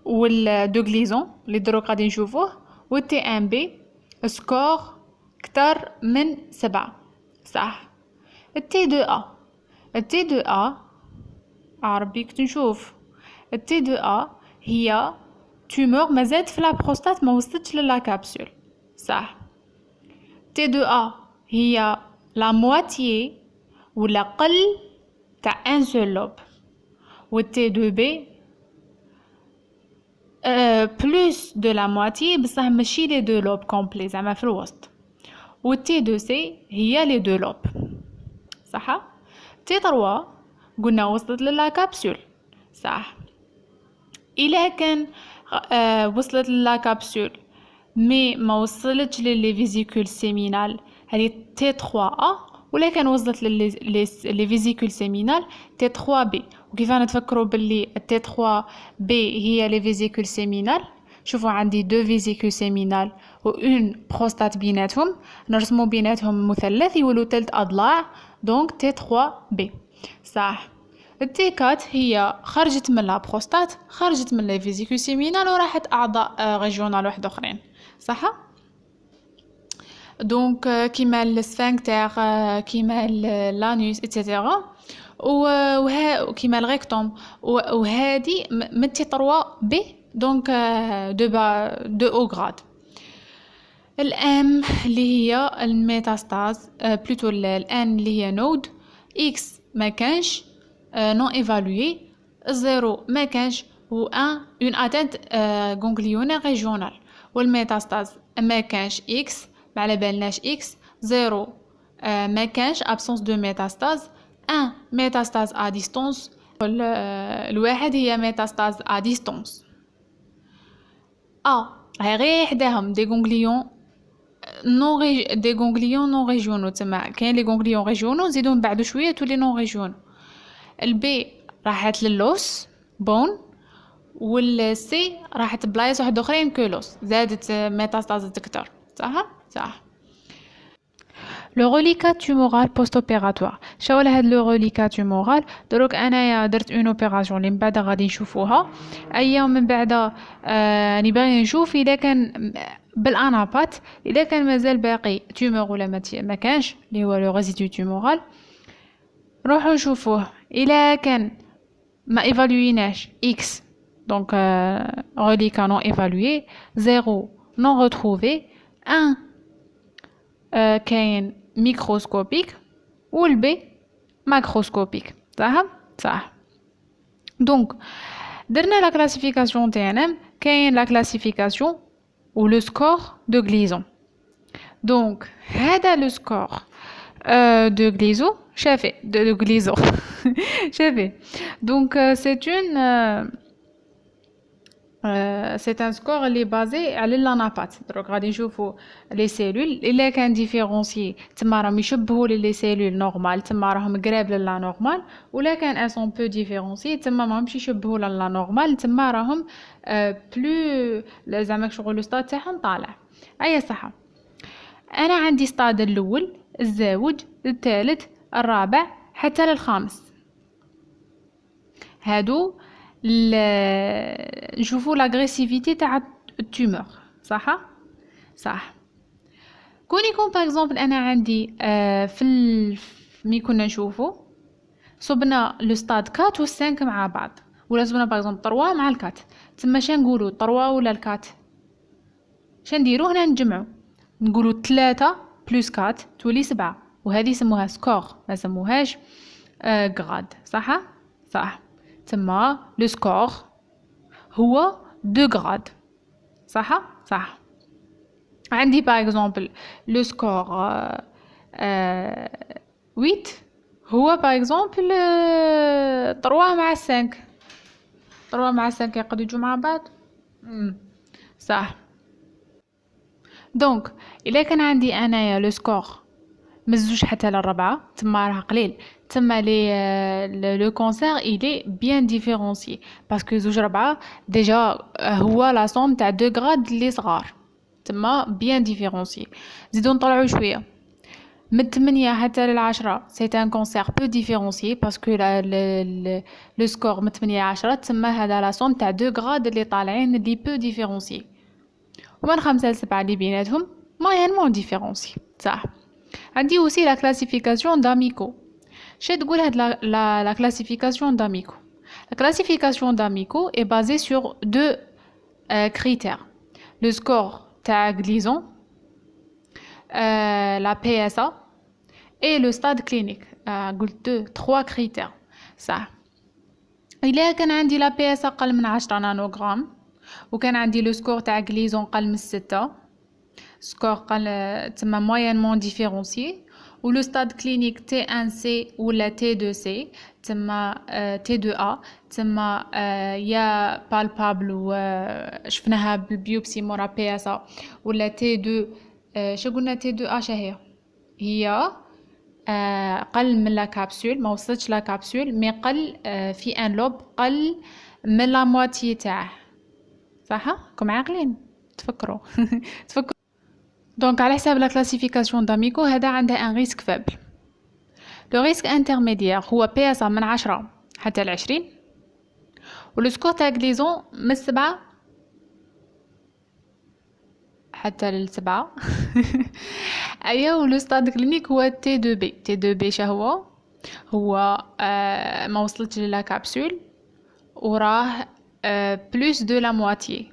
والدو غليزون اللي دروك غادي نشوفوه. والتي 1 بي سكور كتر من 7 صح. التي 2 عربي كنت نشوف. التي 2 هي تومور مازالت في لا بروستات ما وصلتش للا كابسول صح. تي 2 هي لا مواتيي ولا قل تاع ان سول لوب. والتي 2 بي بلوس دو لا مواتيي بصح ماشي لي دو لوب كومبلي زعما في الوسط. والتي 2 سي هي لي دو لوب صح. تي 3 قلنا وصلت للا كابسول صح. إلا كان وصلت للا كابسول مي ما وصلتش للي فيزيكول سيمينال هذه تي 3 ولا كان وصلت لي فيزيكول سيمينال تي 3 بي. وكيف نتفكروا باللي تي 3 بي هي لي فيزيكول سيمينال شوفوا عندي دو فيزيكول سيمينال و اون بروستات بيناتهم نرسموا بيناتهم مثلث يولوا 3 اضلاع دونك تي 3 بي صح. التي 4 هي خرجت من لا بروستات خرجت من لي فيزيكول سيمينال وراحت اعضاء ريجيونال واحد اخرين صح. دونك كيما السفنكتر كيما لانوس اتسيتيرا وكيما الريكتوم وهذه من تي 3 بي دونك دو او غراد. الام اللي هي الميتاستاز بلوتو الان اللي هي نود. اكس ما كانش نون ايفالوي. 0 ما كانش و 1 اون اتنت غونغليونير ريجيونال. والميتاستاز ما كانش اكس ما على بالناش اكس. 0 ما كانش absence de métastase. 1 métastase à distance. الواحد هي métastase à distance. راهي غير حداهم دي غونغليون نون ريجيونو تما كاين لي غونغليون ريجيونو نزيدو بعد شويه تولي نون ريجيونو. البي راحت للوس بون والسي راحت بلايص واحد اخرين كولوس زادت ميتاستاز تكتر صح. لو روليكات تومورال بوست اوبيراتوار شاو هاد لو روليكات تومورال دروك انايا درت اون اوبيراسيون اللي من بعد غادي نشوفوها ايام من بعد راني باغي نشوف اذا كان بالانابات اذا كان مازال باقي تومور ولا ما كانش اللي هو لو ريزيدو تومورال نروحو نشوفوه. اذا كان ما ايفالويناش اكس دونك روليكا نون ايفالوي. 0 نون ريتروفي. 1 كاين ميكروسكوبيك والبي ماكروسكوبيك صح. دونك درنا لا كلاسيفيكاسيون تاعنا كاين لا كلاسيفيكاسيون و لو سكور دو غليزون دونك هذا لو سكور دو غليزو شافي دو غليزو شافي دونك c'est un score اللي بازي على لانابات دروك غادي نشوفوا لي سيلول الا كان ديفيرونسيي تما راهم يشبهوا لي سيلول نورمال تما راهم قراب لا نورمال ولا كان ان سون بو ديفيرونسيي تما ماهمش يشبهوا لا نورمال تما راهم بلو زعما شغل الستاد تاعهم طالع اي صح انا عندي ستاد الاول الزاوج الثالث الرابع حتى للخامس هادو نشوفوا لاغريسيفيتي تاع التومور صح كون يكون باغ اكزومبل انا عندي مي كنا نشوفوا صبنا لو ستاد 4 و 5 مع بعض ولا صبنا باغ اكزومبل 3 مع الكات تما شنو نقولوا 3 ولا الكات شنو نديروا هنا نجمعوا نقولوا 3 بلس 4 تولي 7 وهذه يسموها سكور ما سموهاش غراد صح تما لو سكور هو 2 غراد صح عندي باغ اكزومبل لو سكور 8 هو باغ اكزومبل 3 مع 5 3 مع 5 يقدروا يجوا مع بعض صح دونك الا كان عندي انايا لو سكور مزوج حتى للربعة تما راه قليل تما لو كونسير إلي بيان ديفيرونسيي باسكو زوج ربعة ديجا هو لا صوم تاع 2 غراد اللي صغار تما بيان ديفيرونسيي زيدو نطلعو شويه من 8 حتى ل10 سي ان كونسير بو ديفيرونسيي باسكو لو سكور من 8 ل 10 تما هذا لا صوم تاع 2 غراد اللي طالعين اللي بو ديفيرونسيي ومن 5 ل 7 اللي بيناتهم موينمون ديفيرونسيي صح عندي aussi la classification d'Amico. Je تقول هاد la classification d'Amico. La classification d'Amico est basée sur 2 critères. Le score تاع Gleason, la PSA et le stade clinique. قلت 3 critères. صح. إلا كان عندي la PSA قل من 10 نانوغرام وكان عندي le score تاع Gleason قل من 6 سكور قال تما موينمون ديفيرونسيي و لو ستاد كلينيك T1C ولا T2C تما T2A تما يا بالبابل و شفناها بالبيوبسي مورا PSA ولا T2 شو قلنا T2A شهي هي قل من لا كابسول ما وصلتش لا كابسول مي قل في ان لوب قل من لا موتي تاعه صح كم عاقلين تفكروا دونك على حساب لا كلاسيفيكاسيون داميكو هذا عنده ان ريسك فابل لو ريسك انترميديير هو PSA من 10 حتى ل 20 ولو سكور تاع غليزون من 7 حتى ل 7 ايا ولو ستاد كلينيك هو T2B شهو هو ما وصلتش لا كابسول وراه بلوس دو لا مواتيي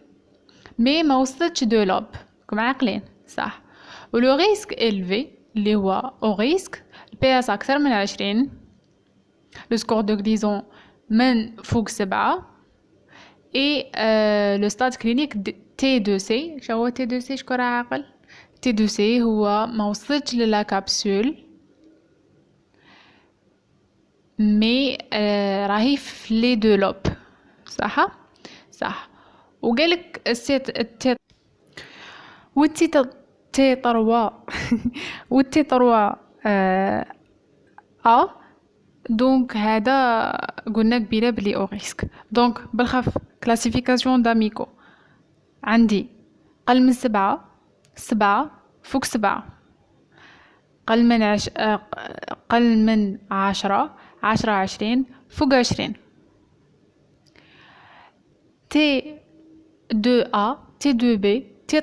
مي ما وصلتش دو لوب كم عاقلين صح ولو ريسك إلفي اللي هو او ريسك البي اس اكثر من 20 لو سكور دو غليزون من فوق 7 اي لو ستاد كلينيك T2C شو هو T2C شكون عاقل T2C هو ما وصلتش للا كابسول مي راهي في لي دو لوب صح وقالك السيت تي طروا والتي طروا دونك هذا قلنا قبيله بلي او ريسك دونك بالخف كلاسيفيكاسيون داميكو عندي قل من 7 فوق 7 قل من 10 20 فوق 20 تي 2A تي 2B تي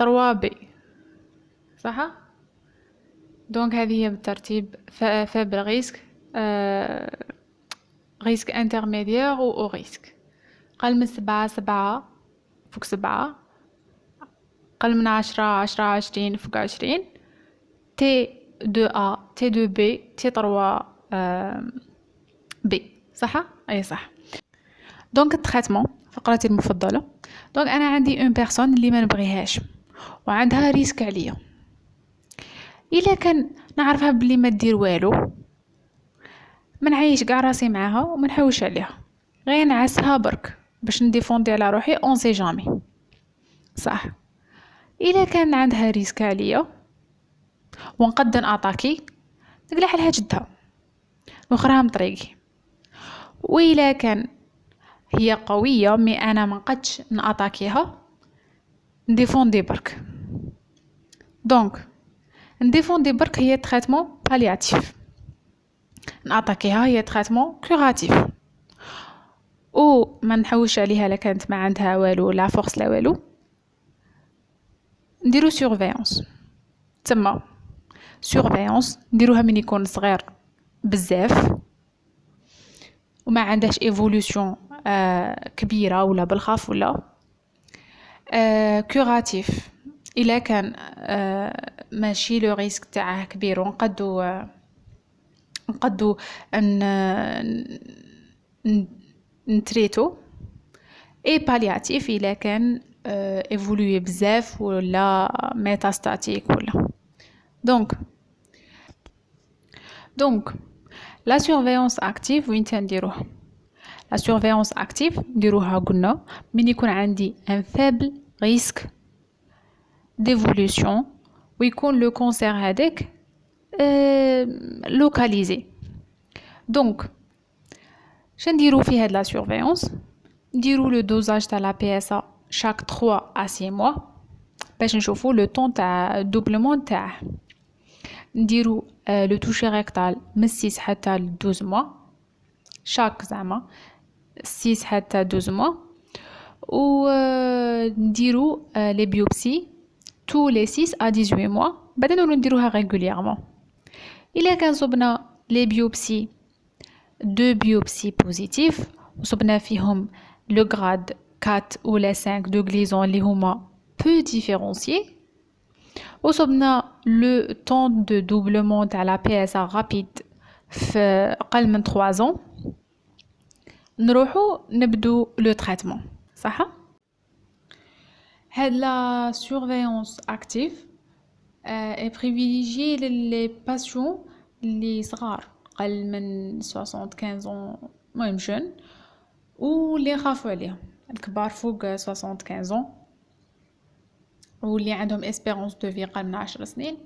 3B صح دونك هذه هي بالترتيب فابل ريسك ريسك انترميديير و او ريسك قل من 7 فوق 7 قل من 10 20 فوق 20 تي 2A تي 2B تي 3B صح؟ اي صح. دونك التريتمون فقرتي المفضله. دونك انا عندي اون بيرسون اللي ما نبغيهاش وعندها ريسك عليا، الا كان نعرفها بلي ما دير والو، ما نعيش كاع راسي معاها وما نحوش عليها، غير نعسها برك باش نديفوندي على روحي اون سي جامي. صح. الا كان عندها ريسك عليا ونقدر اتاكي، نقلع لها جدها نخرها من طريقي. وإلا كان هي قويه مي انا ما نقدش ناتاكيها، نديفوندي برك. دونك نديفوندي برك هي تريتمون بالياتيف، ناتاكيها هي تريتمون كوراتيف. او ما نحوش عليها لا كانت ما عندها والو لا فورس لا والو، نديرو سورفيونس. تما سورفيونس نديروها من يكون صغير بزاف وما عندهش ايفولوشن كبيره ولا بالخاف ولا كوراتيف. الا كان ماشي لو ريسك تاعه كبير ونقدو نتريتو. اي بالياتيف الا كان ايفولوي بزاف ولا ميتاستاتيك ولا. دونك لا سورفيونس اكتيف وين تنديروها؟ لا سورفيونس اكتيف نديروها قلنا من يكون عندي ان فابل ريسك ديفولوشن ويكون لو كونسير هذاك لوكاليزي. دونك شنديرو في هاد لا سورفيونس؟ نديرو لو دوزاج تاع لا بي اس ا chaque 3 à 6 mois باش نشوفو لو طون تاع دوبلمون تاعه. نديرو لو توشي ريكتال من 6 حتى ل 12 موا شاك زعما 6 حتى 12 موا. و نديرو لي بيوبسي تو لي 6 à 18 موا، بعدين نولو نديروها ريغوليرمون. الا كان صبنا لي بيوبسي دو بيوبسي بوزيتيف وصبنا فيهم لو غراد 4 ولا 5 دو غليزون اللي هما بو ديفيرونسيي وصبنا لو طون دو دوبلمون تاع لا بي اس ا رابيد في اقل من 3 ans، نروحو نبدو لو تريتمون. صح. هاد لا سورفيونس اكتيف اي بريفيليجي لي باسيون اللي صغار اقل من 75 ans مهم جون، واللي خافوا عليهم الكبار فوق 75 ans واللي عندهم اسبيرونس دو في قل من 10 سنين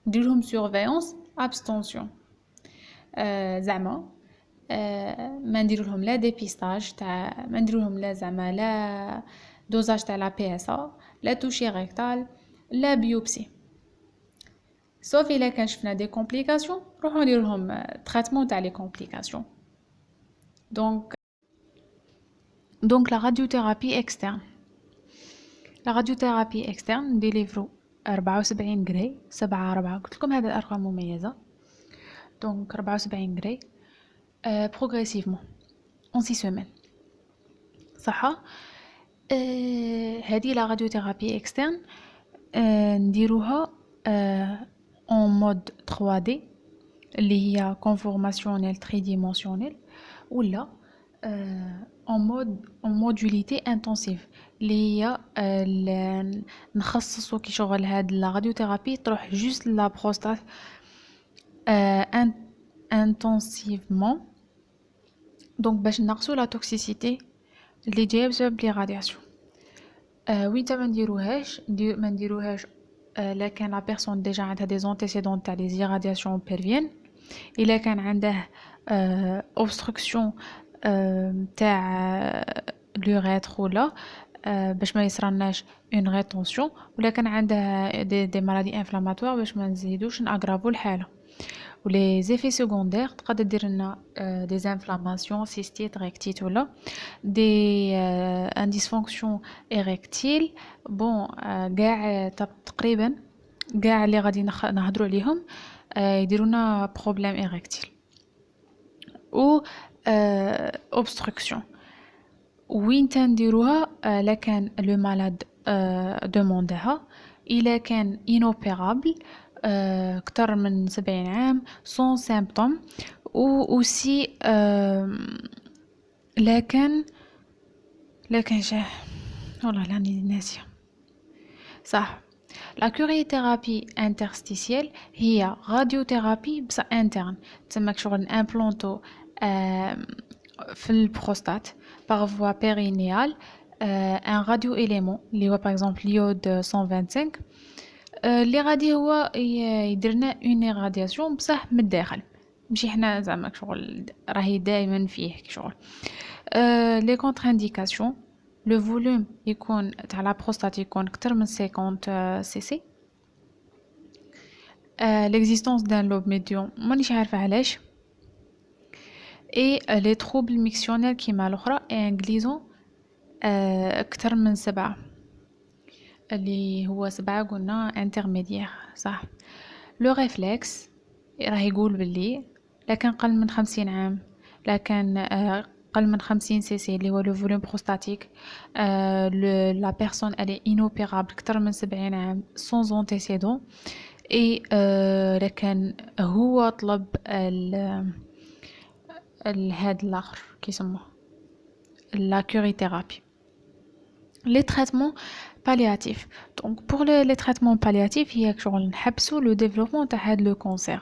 نديرلهم سورفيونس ابستونسيون. زعما ما نديرلهم لا ديبيستاج تاع، ما نديرلهم لا زعما لا دوزاج تاع لا بي اس ا لا توشي ريكتال لا بيوبسي. سوف الا كان شفنا دي كومبليكاسيون نروحو نديرلهم تريتمون تاع لي كومبليكاسيون. دونك لا راديوثيرابي اكسترن. لا راديوثيرابي اكسترن ديليفرو 74 غري 7 قلت لكم هذه الارقام مميزه. دونك 74 غري بروغريسيفمون اون 6 سيمين. صح. هذه لا راديوثيرابي اكسترن نديروها اون مود 3 دي اللي هي كونفورماسيونيل 3 ديمونسيونيل ولا اون مودوليتي انتنسيف اللي هي نخصصو كي شغل هاد لا راديوثيرابي تروح جوست لا بروستات انتنسيفمون. دونك باش نقصو لا توكسيسيتي اللي جايه بسبب لي رادياسيون. وين ما نديروهاش لا كان لا بيرسون ديجا عندها دي زونتيسيدون تاع لي زيرادياسيون بيرفيان، الا كان عنده اوبستركسيون تاع لوريتر ولا باش ما يصرالناش اون ريتونسيون، ولا كان عنده دي مالادي انفلاماتوار باش ما نزيدوش ناغرافو الحاله. ولي زيفي سيكوندير تقدر دير لنا دي انفلاماسيون سيستيت ريكتيت ولا دي ان ديسفونكسيون اريكتيل. بون كاع تقريبا كاع اللي غادي نهضروا عليهم يديرونا بروبليم اريكتيل او اوبستركسيون. وين تنديروها لا كان لو مالاد دوموندها، الا كان انوبيرابل اكثر من 70 عام سون سيمبتوم و aussi لكن جاه والله راني ناسيه صح. لا كوريوثيرابي انترستيسيال هي راديوثيرابي بصح انترن، تسمى شغل امبلونتو في البروستات باغ فوا بيرينيال ان راديو اليمون اللي هو باغ اكزومبل اليود 125 اللي غادي هو يديرنا اون ايرادياسيون بصح من الداخل، ماشي حنا زعما شغل راهي دائما فيه شغل. لي كونتر انديكاسيون لو فوليوم يكون تاع لا بروستات يكون اكثر من 50 سي سي. l'existence d'un lobe médian مانيش عارفه علاش. اي لي تروبل ميكسيونيل كيما الاخرى ان غليزون اكثر من 7 اللي هو 7 قلنا انترميديير صح. لو ريفلكس راه يقول باللي لكن قل من 50 عام، لكن قل من 50 سي سي اللي هو لو فوليوم بروستاتيك، لا بيرسون الي انوبيرابل اكثر من 70 عام سون انتيسيدون. اي لكن هو طلب هاد الاخر كيسموه لا كوريوثيرابي. لي تريتمون بالياتيف دونك بور لي تريتمون بالياتيف هي شغل نحبسوا لو ديفلوبمون تاع هاد لو كونسير.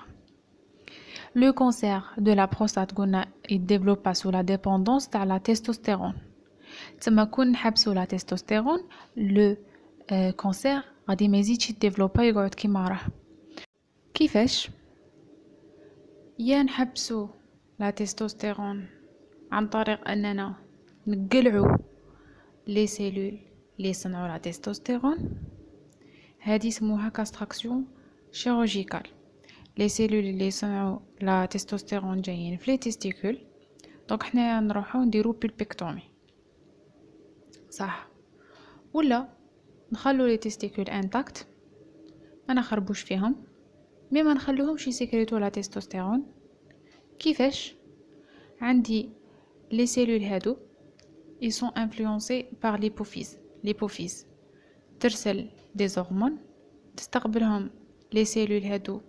لو كونسير دو لا بروستات قلنا يديفلوبا سو لا ديبوندونس تاع لا تستوستيرون، تما كون نحبسوا لا تستوستيرون لو كونسير غادي ما يزيدش يديفلوبا يقعد كيما راه. كيفاش؟ يا نحبسوا لا تستوستيرون عن طريق اننا نقلعوا لي سيلول اللي يصنعوا لا تستوستيرون، هذه يسموها كاستراكسيون شيروجيكال. لي سيلول اللي يصنعوا لا تستوستيرون جايين في لي تيستيكول، دونك حنا نروحو نديرو بيلبيكتومي صح. ولا نخلو لي تيستيكول انتاكت ما نخربوش فيهم مي ما نخلوهمش يسكريتو لا تستوستيرون. كيفاش؟ عندي les cellules هادو ils sont influencés par l'hypophyse. l'hypophyse ترسل des hormones تستقبلهم les cellules هادو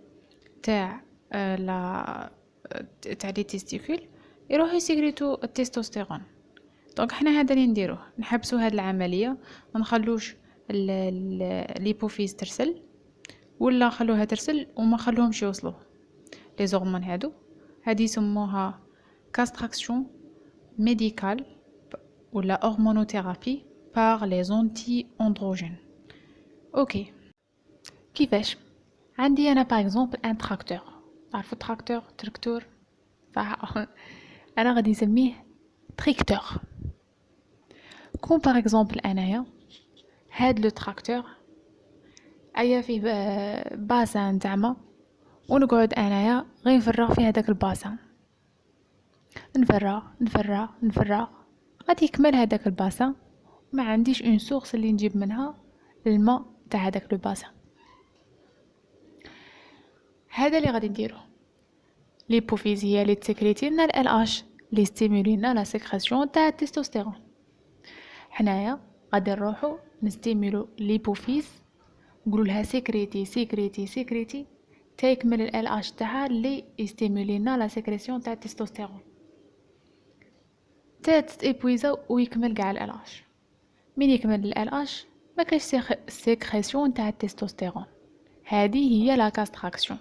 تاع تاع لي تيستيكول يروحوا يسكريتو التستوستيرون. دونك حنا هذا اللي نديروه، نحبسوا هاد العمليه ما نخلوش l'hypophyse ترسل، ولا نخلوها ترسل وما نخلوهمش يوصلوا لي هرمون هادو. هادي يسموها كاستراكسيون ميديكال ولا هرمونوثيرابي بار لي زونتي اندروجين. اوكي كيفاش؟ عندي انا باغ اكزومبل ان تراكتور، تعرفوا تراكتور انا غادي نسميه تريكتور. كون باغ اكزومبل انايا هاد لو تراكتور ايا فيه باسان تاع ونقعد انايا غير نفرغ في هذاك الباسان، نفرغ غادي يكمل هذاك الباسان، ما عنديش اون سورس اللي نجيب منها الماء تاع هذاك لو باسان. هذا اللي غادي نديرو. ليبوفيز هي اللي تسكريتي لنا ال اش اللي ستيمولينا لا سيكريسيون تاع التستوستيرون. حنايا غادي نروحو نستيمولو ليبوفيز، نقولوا لها سيكريتي تيكمل ال اش تاعها اللي يستيمولينا لا سيكريسيون تاع التستوستيرون، تيبويزا ويكمل كاع ال اش. من يكمل ال اش ما كاش سيكريسيون تاع التستوستيرون. هذه هي لا كاستراكسيون.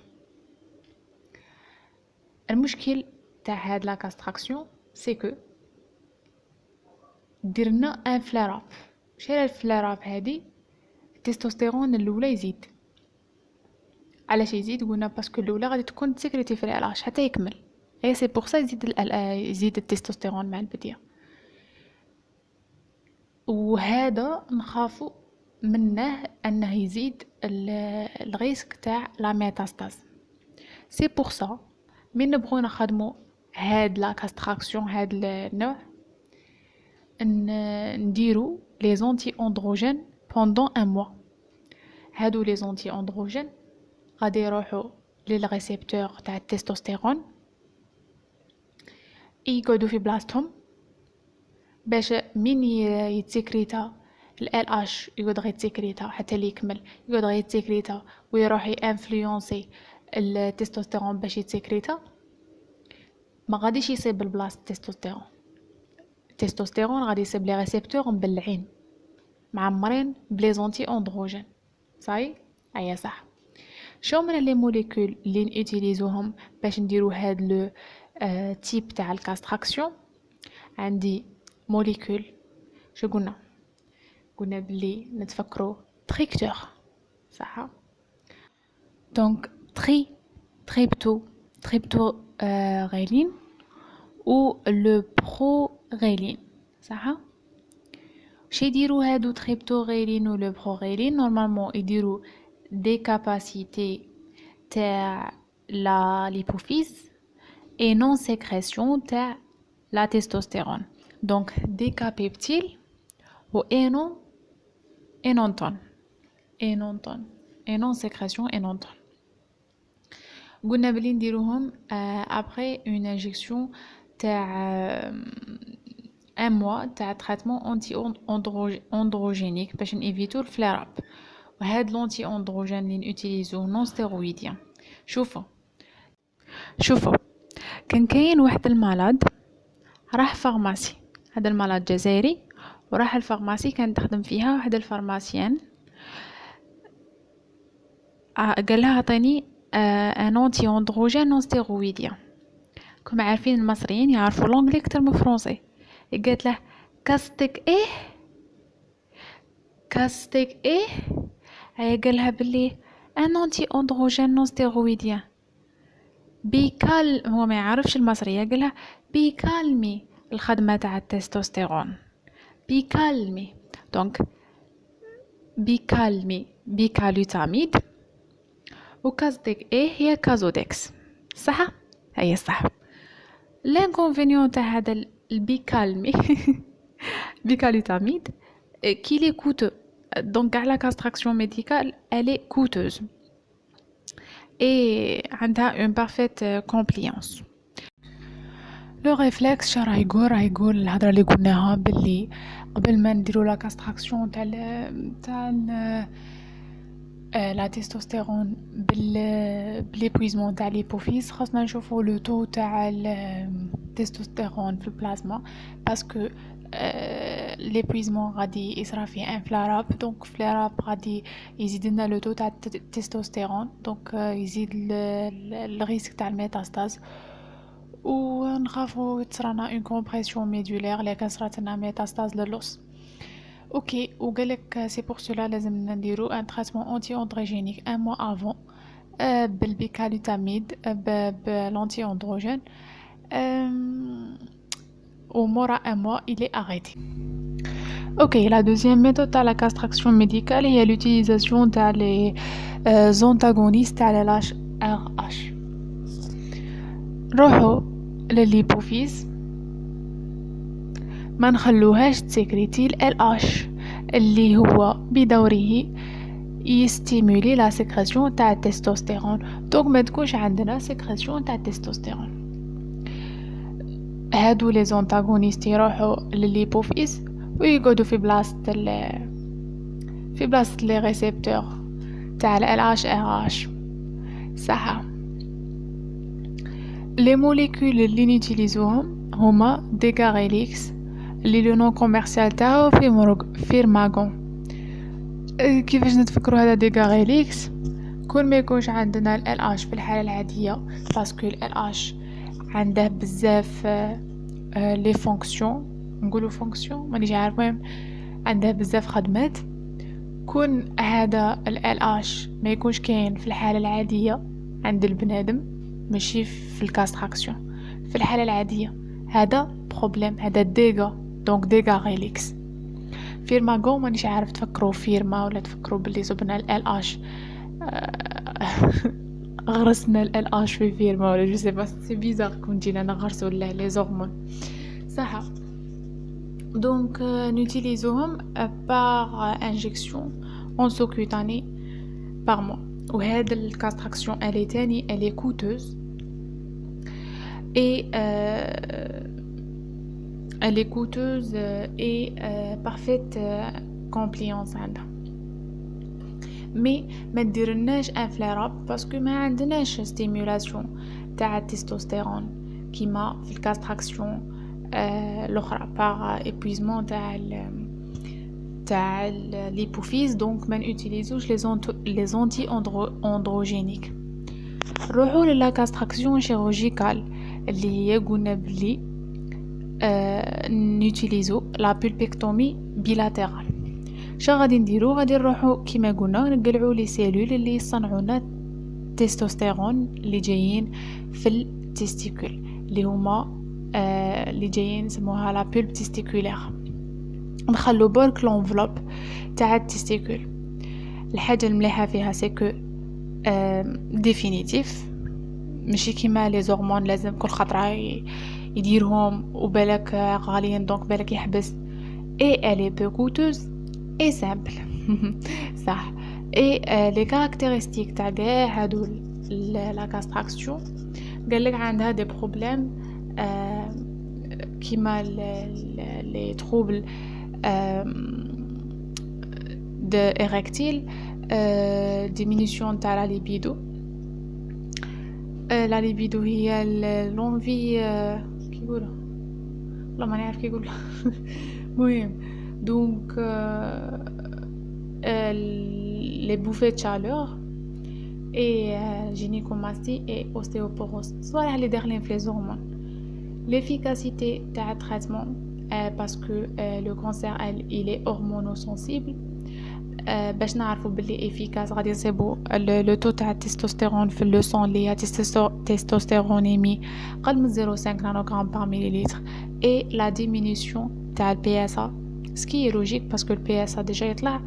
المشكل تاع هاد لا كاستراكسيون سي كو درنا ان فلاراب. شنو الفلاراب هذه؟ التستوستيرون الاولى يزيد. علاش يزيد؟ قلنا باسكو الاولى غادي تكون سيكريتي في ال اش حتى يكمل، اي سي بور سا يزيد التستوستيرون مع البدايه. وهذا نخافوا منه انه يزيد الريسك تاع لا ميتاستاز. سي بور سا من نبغوا نخدموا هاد لا كاستراكسيون هاد النوع نديرو لي زونتي اندروجين بوندون ان موا. هادو لي زونتي اندروجين غادي يروحوا للريسبتور تاع التستوستيرون يقعدوا في بلاصتهم باش من يتسكريتا ال اش يقعد غير يتسكريتا حتى اللي يكمل، يقعد غير يتسكريتا ويروح يانفلونسي التستوستيرون باش يتسكريتا. ما غاديش يصيب بالبلاصه التستوستيرون غادي يصيب لي ريسبتور مبلعين معمرين بلي زونتي اندروجين صاي ايا صح. شو من لي موليكول اللي نوتيليزوهم باش نديرو هاد لو تيب تاع الكاستراكسيون؟ عندي موليكول شو قلنا بلي نتفكرو تريكتور صح. دونك تريبتو غيلين و لو بروغيلين صح. شي يديروا هادو تريبتوغيلين و لو بروغيلين نورمالمون يديروا دي كاباسيتي تاع لا ليبوفيز et non sécrétion تاع la testostérone. Donc décapeptyle ou énonton et non sécrétion énonton. قلنا بلي نديروهم après une injection تاع un mois تاع traitement anti-androgénique باش نيفيتو الفلير اب. وهاد لونتي اندروجين اللي نوتيليزوه نون ستيرويديان. شوفوا كان كاين واحد المالاد راح فارماسي، هذا المالاد جزائري وراح الفارماسي كانت تخدم فيها واحد الفارماسيان قال لها عطيني ان انتي اندروجين نون ستيرويديان. كما عارفين المصريين يعرفوا لونجلي اكثر من فرونسي. قالت له كاستك ايه قال لها بلي ان انتي اندروجين نون ستيرويديان هو ما يعرفش المصريه. قالها بيكالمي الخدمه تاع التستوستيرون بيكالمي. دونك بيكالوتاميد وكازديك هي كازودكس صح. هي صح. لانكونفينيون تاع هذا البيكالمي بيكالوتاميد كي لي كوتو. دونك على كاستراكسيون ميديكال elle est coûteuse et عندها une parfaite compliance. لو ريفلكس شا راه يقول الهضره اللي قلناها باللي قبل ما نديرو لا كاستراكسيون تاع لا تستوستيرون بالإبويزمون تاع ليبوفيز خاصنا نشوفو لو تو تاع التستوستيرون في البلازما باسكو ليبويزمون غادي يصرا فيه ان فلاراب. دونك فلاراب غادي يزيد لنا لو تو تاع التستوستيرون دونك يزيد الريسك تاع الميتاستاز ونخافو تصرانا اون كومبريسيون ميدولير اللي كان صرات لنا ميتاستاز للوس. اوكي وقالك سي بور سولا لازم نديرو ان تريتمون انتي اندروجينيك ان موا افون بالبيكالوتاميد بلونتي اندروجين au mora un mois il est arrêté. Ok, la deuxième méthode de la castration médicale est l'utilisation des antagonistes à l'HRH. نروحو للليبوفيز ما نخلوهاش تسكريتي LH اللي هو بدوره يستيمولي لا سكريسيون تاع التستوستيرون. دونك ما تكونش عندنا سكريسيون تاع التستوستيرون. هادو لي زونتاغونيست يروحوا للليبوفيز ويقعدوا في بلاصه لي ريسبتور تاع LH صح. لي موليكول اللي نيتيليزوهم هما ديكاريليكس اللي لو نون كوميرسيال تاعو فيرماغون. كيفاش نتفكروا هذا ديكاريليكس؟ كون ما يكونش عندنا ال LH في الحاله العاديه باسكو ال LH عنده بزاف لي فونكسيون نقولوا فونكسيون مانيش عارف المهم عنده بزاف خدمات. كون هذا ال LH ما يكونش كاين في الحاله العاديه عند البنادم ماشي في الكاستراكسيون في الحاله العاديه هذا بروبليم هذا ديغا. دونك ديغا ريليكس فيرماغون مانيش عارف تفكروا فيرما ولا تفكروا باللي زبنا ال LH غرسنا ال LH في فيرما ولا جو سي با سي بيزار كون جينا نغرسوا لي زورمون صح. دونك نوتيليزوهم بار انجكسيون اون سوكوتاني بار موا. وهاد الكاستراكسيون elle est coûteuse et parfaite compliance عندها. مي ما نديرلناش ان فلير اب باسكو ما عندناش ستيمولاسيون تاع التستوستيرون كيما في الكاستراكسيون الاخرى باغ ايبويزمون تاع ليبوفيز. دونك ما نوتيليزوش لي زونتي اندروجينيك. نروحو للا كاستراكسيون شيروجيكال اللي هي قلنا بلي نوتيليزو لا بولبيكتومي بيلاترال. شا غادي نديرو؟ غادي نروحو كيما قلنا نقلعو لي سيلول اللي يصنعونا تستوستيرون اللي جايين في التستيكول اللي هما اللي جايين نسموها لا بولب تستيكولير. نخلو برك لونفلوب تاع التستيكول. الحاجه المليحه فيها سيكو ديفينيتيف، ماشي كيما لي زورمون لازم كل خطره يديرهم وبالك غاليين دونك بالك يحبس. اي الي بو كوتوز اي سامبل صح. اي لي كاركتيرستيك تاع كاع هادو لا كاستراكسيون قالك عندها دي بروبليم كيما لي تروبل دو إريكتيل، ديمينيسيون تاع لا ليبيدو. لا ليبيدو هي لونفي كي يقولوا والله ما نعرف كي يقول مهم. دونك les bouffées de chaleur et gynécomastie et ostéoporose صوالح اللي داخلين في les hormones. L'efficacité تاع التريتمون parce que le cancer il est hormonosensible. باش نعرفوا باللي efficace غادي نصيبوا لو تو تاع التستوستيرون في لو سون اللي هي تستوستيرونيمي قل من 0.5 نانوغرام par millilitre et la diminution تاع البي اس ا ce qui est logique parce que le PSA déjà يطلع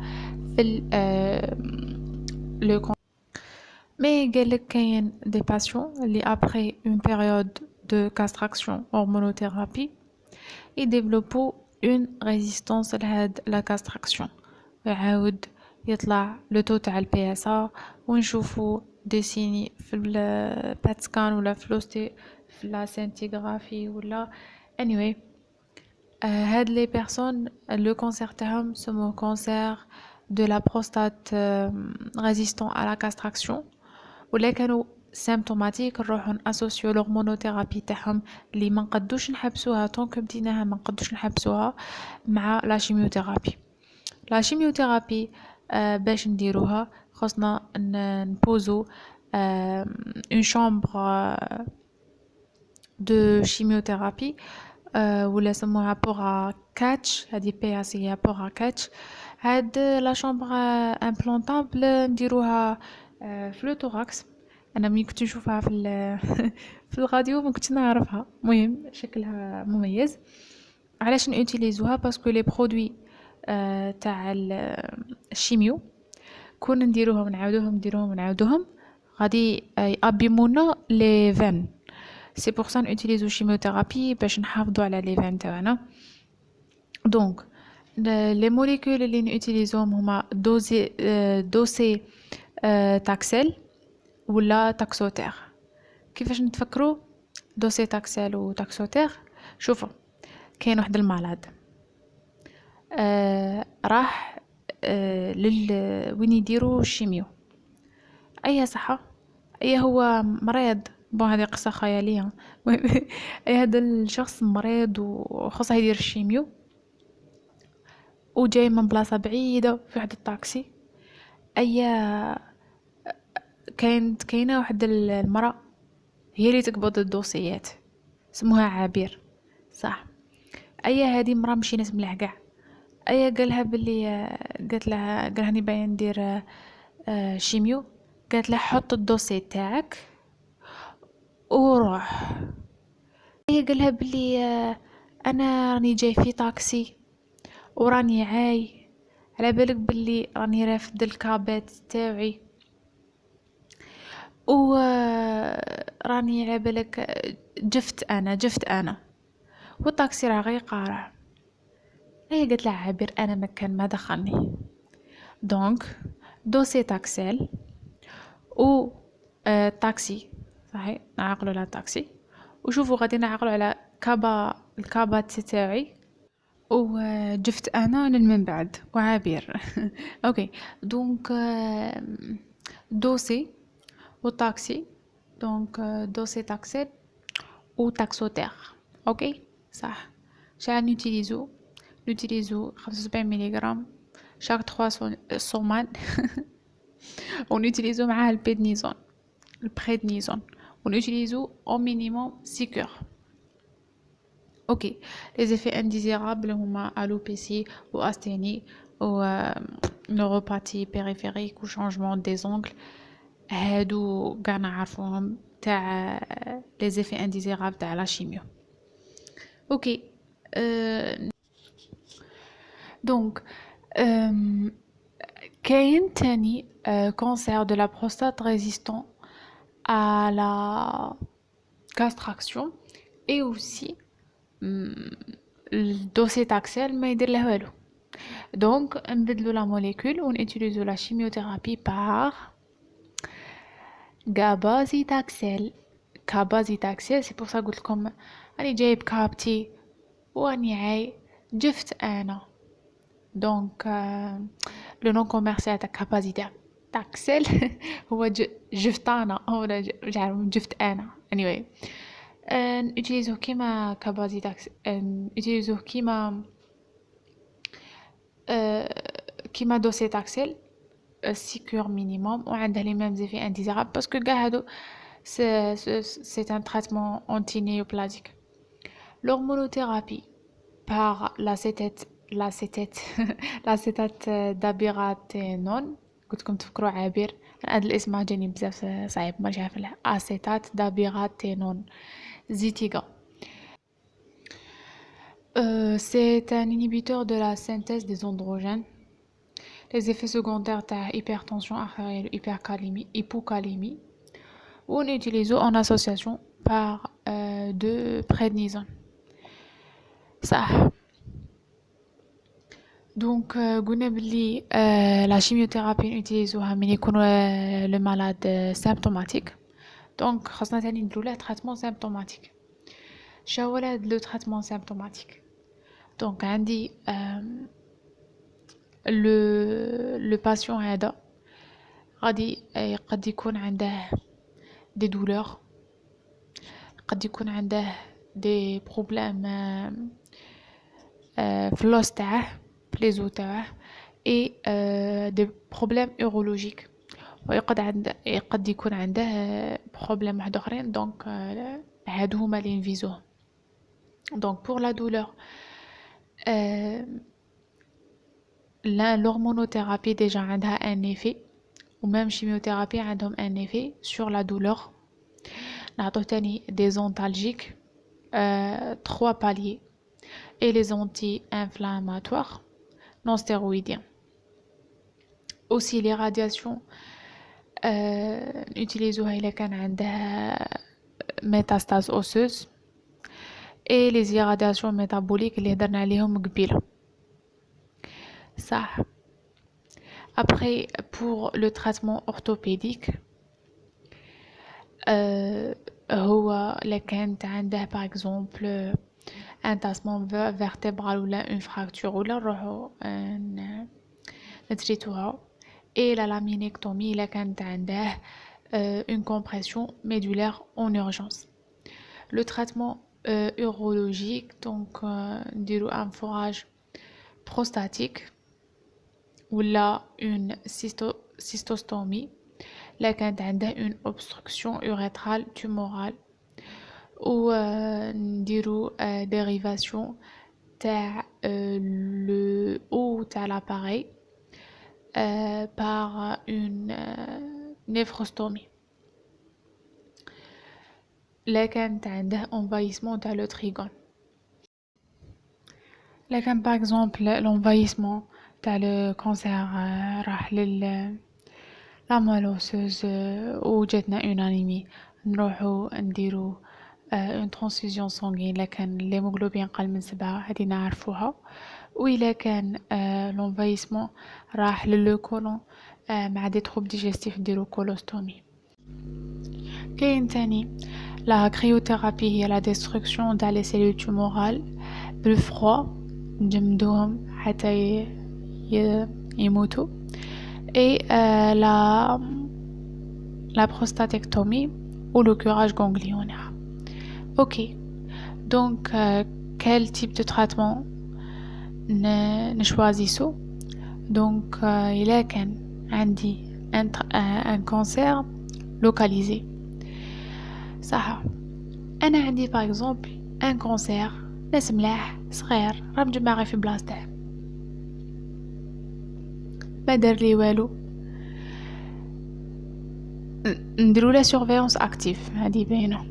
في le mais قالك كاين des patients اللي après une période de castration hormonothérapie ils développent une résistance لهاد la castration. يعاود يطلع لو تو تاع البي اس ا ونشوفوا دي سيني في البات سكان ولا في لا سنتيغرافي ولا anyway. هاد لي بيرسون لو كونسير تاعهم سموه كونسير دو لا بروستات ريزيستون à la castration ولا كانوا سيمبتوماتيك نروحو ناسوسيو l'hormonothérapie تاعهم اللي ما نقدوش نحبسوها طونك بديناها ما نقدوش نحبسوها مع لا شيميوثيرابي. لا شيميوثيرابي باش نديروها خصنا نبوزو اون شامبر دو شيميوثيرابي ولا سموها بوغا كاتش. هذه بي اس هي بوغا كاتش. هاد لا شامبر امبلانطابل نديروها في لو توراكس. انا ملي كنت نشوفها في في الراديو ما كنتش نعرفها. المهم شكلها مميز. علاش نوتيليزوها؟ باسكو لي برودوي تاع الشيميو كون نديروهم نعاودوهم غادي يابيمونا لي فين. سي بور سا نوتيليزو شيميوثيرابي باش نحافظوا على لي فين تاعنا. دونك لي موليكول اللي نوتيليزوهم هما دوسي تاكسيل ولا تاكسوتير. كيفاش نتفكروا دوسي تاكسيل وتاكسوتير؟ شوفوا كاين واحد المالاد راح وين يديروا الشيميو اي صحه اي هو مريض بون هذه قصه خياليه اي هذا الشخص مريض وخصه يدير الشيميو وجاي من بلاصه بعيده في واحد الطاكسي. اي كاينه واحد المراه هي اللي تقبض الدوسيات اسمها عابير صح. اي هذه مراه ماشي ناس مليح كاع. اي قالها باللي قالها راني باغي ندير شيميو. قالت له حط الدوسي تاعك وروح. اي قالها باللي انا راني جاي في طاكسي وراني عاي على بالك باللي راني رافد الكابيت تاعي وراني على بالك جفت انا والطاكسي راه غير قارع. هي قالت لها عابر انا مكان ما دخلني. دونك دوسي تاكسيل و تاكسي صحيح نعقلوا على التاكسي وشوفوا غادي نعقلوا على الكابا تاعي وجفت انا من بعد وعابر اوكي. دونك دوسي والطاكسي. دونك دوسي تاكسيل ou Taxotere. Ok, صح. شحال نوتيليزو 75 ملغ chaque 3 semaines. On utilise معاه البيدنيزون البريدنيزون. On utilise au minimum 6 heures. Ok, les effets indésirables هما alopécie ou asthénie ou neuropathie périphérique ou changement des ongles. هادو كاع نعرفوهم تاع les effets indésirables تاع la chimio. Ok, donc كاين تاني cancer de la prostate résistant à la castration et aussi الدوسيتاكسel ما يدير له والو. Donc نبدلو la molécule و نutiliser la chimiothérapie par cabazitaxel. Cabazitaxel, c'est pour ça قلت لكم راني جايب كابتي وراني عاي جفت انا. Donc le nom commercial تاع cabazitaxel هو جفتانا او جفت انا. Anyway, نutiliser كيما cabazitaxel, نutiliser كيما docetaxel 6 heures minimum وعنده les mêmes effets indésirables parce que كاع هادو c'est un traitement antinéoplasique. L'hormonothérapie par l'acétate d'abiraténone. قلت لكم تفكروا عابر، هذا الاسم جاني بزاف صعيب ماشي عارفه له. acétate d'abiraténone Zytiga. C'est un inhibiteur de la synthèse des androgènes. Les effets secondaires تاع hypertension artérielle, hypocalémie. On utilise en association par de prednisone. Ça. Donc قلنا بلي la chimiothérapie نutiliزوها من يكون le malade symptomatique. Donc خاصنا تاني نديرو له traitement symptomatique. شنو هو le traitement symptomatique؟ Donc عندي le patient هذا غادي قد يكون عنده des douleurs، قد يكون عنده des problèmes في اللوز تاعه les os تاعه et des problèmes urologiques. وقد يكون عنده problème واحد اخرين. donc هادو هما اللي نفيزوهم. donc pour la douleur l'hormonothérapie déjà عندها un effet ou même chimiothérapie عندهم un effet sur la douleur. نعطوه تاني des antalgiques 3 paliers et les anti-inflammatoires non stéroïdiens. Aussi les radiations نutiliزوها إلا كان عندها métastase osseuse et les irradiations métaboliques اللي هدرنا عليهم قبيله. صح. Après pour le traitement orthopédique هو إلا كانت عنده par exemple un tassement vertébral ولا une fracture ولا نروحو نتريتوها. et la laminectomie إلا كانت عنده une compression médulaire en urgence. Le traitement urologique donc نديرو un forage prostatique ولا une cystostomie إلا كانت عنده une obstruction urétrale tumorale ou نديرو dérivation تاع le haut تاع l'appareil par une néphrostomie. إلا كانت عنده envahissement تاع le trigone. إلا كان par exemple l'envahissement تاع le cancer راح la moelle osseuse وجاتنا une anémie نروحو نديرو une transfusion sanguine إلا كان l'hémoglobine قل من 7 هذه نعرفوها. وإلا كان l'envahissement راح للكولون مع des troubles digestifs نديرو colostomie. كاين تاني la cryothérapie هي la destruction تاع les cellules tumorales بالفroid نجمدوهم حتى يموتوا. et la prostatectomie ou le curage ganglionnaire. Ok, donc quel type de traitement نشوازيسو. donc إلا كان عندي un cancer localisé صح. أنا عندي par exemple un cancer ناس ملاح صغير راه مجمع في بلاصته ما دار لي والو، نديرو لا سورفيونس اكتيف هادي باينه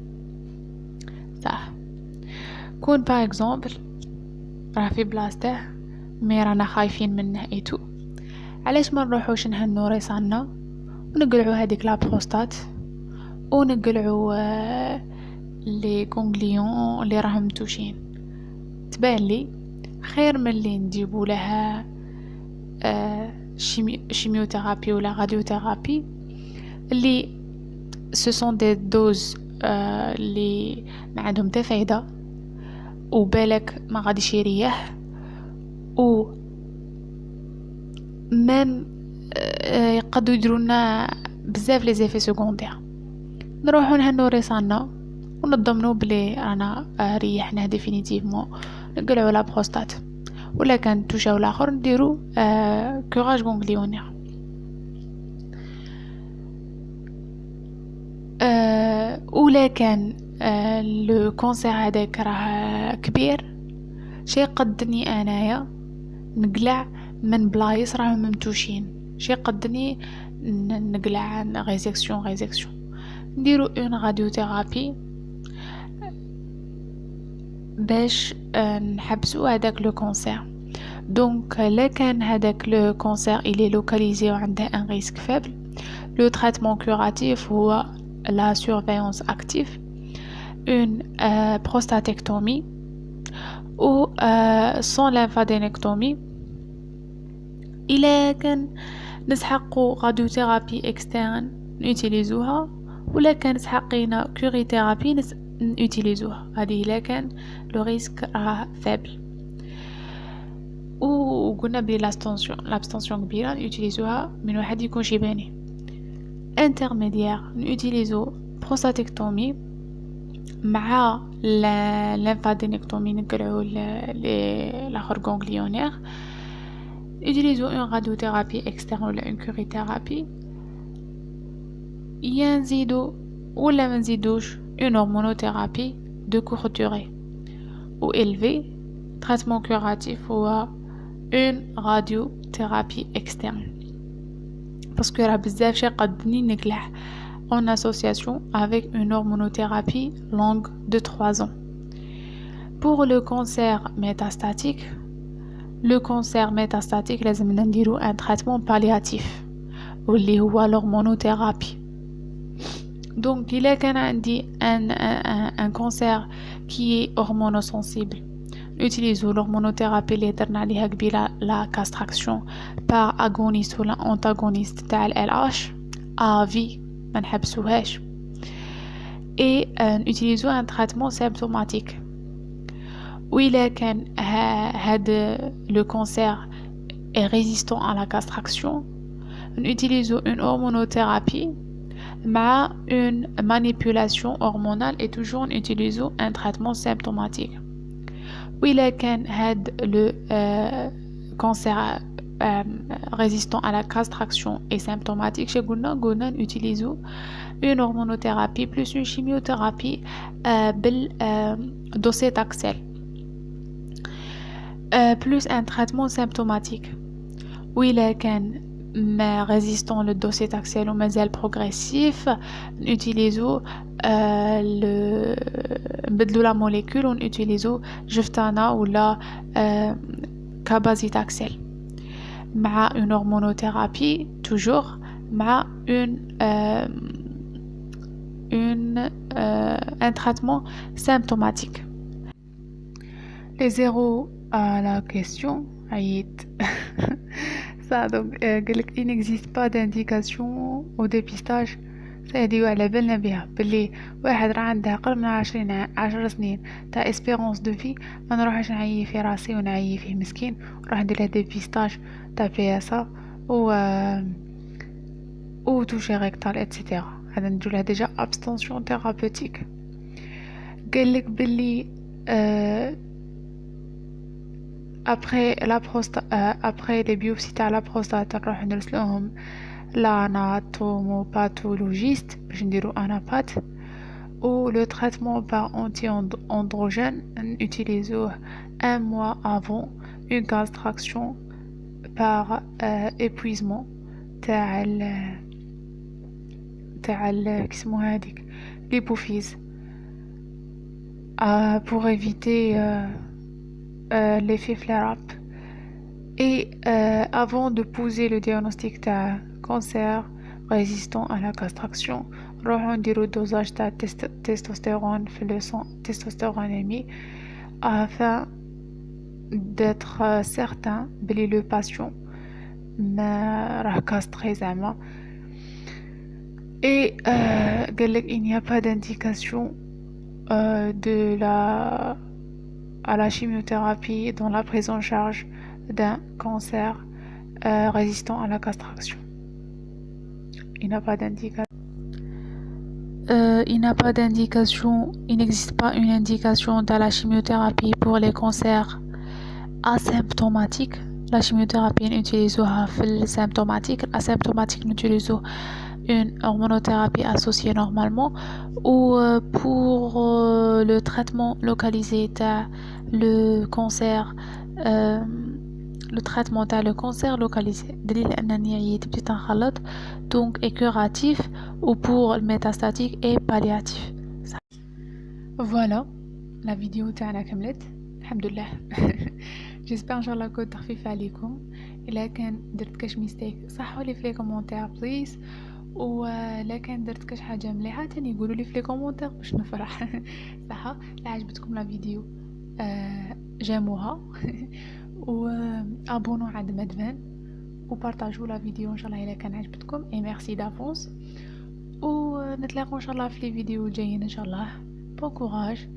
صح. كون باغ اكزومبل راه في بلاصته مي رانا خايفين منه ايتو، علاش ما نروحوش نهنو ريصاننا ونقلعو هذيك لا بروستات ونقلعو لي كونغليون اللي راهم متوشين، تبان لي خير من اللي نجيبو لها chimiothérapie ou la radiothérapie اللي ce sont des doses اللي ما عندهم حتى فايدة وبالك ما غاديش يريح و ميم يقدروا يديروا لنا بزاف لي زيفي سيكوندير. نروحو نهنو ريصاننا ونضمنوا بلي رانا ريحنا ديفينيتيفمون، نقلعوا لا بروستات ولا كان توجاو الاخر نديرو كوراج غونغليونير. ولا كان لو كونسير هذاك راه كبير شي قدني انايا نقلع من بلايص راهم ممتوشين، شي قدني نقلع غيزيكسيون نديرو اون راديوثيرابي باش نحبسو هذاك لو كونسير. دونك لا كان هذاك لو كونسير il est localisé وعنده ان ريسك فابل، لو تريتمون كوراتيف هو la surveillance active, une prostatectomie ou sans lymphadenectomie. إلا كان نسحقو راديوثيرابي اكسترن نوتيليزوها ولا كان نسحقينا كوري ثيرابي نوتيليزوها، هذه إلا كان لو ريسك راه فابل. وقلنا بلي لابستنسيون كبيرة نوتيليزوها من واحد يكون شيباني. انترميديير نوتيليزو بروستاتيكتومي مع الليمفادينيكتومي، نقلعو لاخر غونغليونير، نوتيليزو اون راديوثيرابي اكسترن ولا اون كوري ثيرابي، يا نزيدو ولا ما نزيدوش اون هرمونوثيرابي دو كور دوري و élevé. تريتمون كوراتيف هو اون راديوثيرابي اكسترن parce que راه بزاف شي قدني نقلع en association avec une hormonothérapie longue de 3 ans. Pour le cancer métastatique لازم نديرو un traitement palliatif واللي هو l'hormonothérapie. Donc il y a un cancer qui est hormonosensible, utilisons l'hormonothérapie اللي درنا عليها قبيله la castration par agoniste ولا antagoniste تاع LH à vie ما نحبسوهاش. et utilisons un traitement symptomatique. وإلا كان le cancer est résistant à la castration, utilisons une hormonothérapie مع une manipulation hormonale et toujours utilisons un traitement symptomatique. وإلا كان le cancer résistant à la castration et symptomatique, chez قلنا utilisons une hormonothérapie plus une chimiothérapie docétaxel plus un traitement symptomatique. وإلا كان résistant le docétaxel ou mazal progressif, utilisons نبدلو la molécule, on utilise Jeftana ou la cabazitaxel مع une hormonothérapie toujours مع un traitement symptomatique. Les zéros à la question Aït. Ça donc il n'existe pas d'indication au dépistage. سيديو على بالنا بها باللي واحد راه عنده اقل من 10 سنين تاع اسبيرونس دو في، ما نروحش نعيي في راسي ونعيي فيه مسكين ونروح ندير له ديبيستاج تاع بي اس ا و توشي ريكتال اتسيتيرا. هذا نجو له ديجا ابستنسيون ثيرابوتيك. قالك باللي après les biopsies تاع لا بروستات نروح نرسلوهم l'anatomopathologique باش نديرو انابات ou le traitement par anti-androgène utilisé un mois avant une castration par épuisement تاع كيسمو هذيك l'hypophyse pour éviter l'effet flare-up et avant de poser le diagnostic d'un cancer résistant à la castration نروحو نديرو dosage تاع testostérone في le sang testostéronémie afin d'être certain بلي le patient ما راه castré زعما et قالك il n'y a pas d'indication à la chimiothérapie dans la prise en charge d'un cancer résistant à la castration. Il n'existe pas une indication dans la chimiothérapie pour les cancers asymptomatiques. La chimiothérapie نutiliزوها في الsymptomatique. Asymptomatique نutiliزو une hormonothérapie associée normalement ou pour le traitement localisé le cancer le traitement le cancer localisé دليل أنني عييت بديت نخلط donc est curatif ou pour le métastatique et palliatif. Voilà la vidéo تاعنا كملت الحمد لله. j'espère ان شاء الله كنت خفيفه عليكم. الا كان درت كاش ميستيك صحوا لي في لي كومونتير بليز، ولا كان درت كاش حاجه مليحه تاني قولوا لي في لي كومونتير باش نفرح. صح لا عجبتكم لا فيديو جاموها وابونوا عند مدفن وبارطاجوا لا فيديو ان شاء الله الا كان عجبتكم. اي ميرسي دافونس ونتلاقوا ان شاء الله في لي فيديو الجايين ان شاء الله. بون كوراج.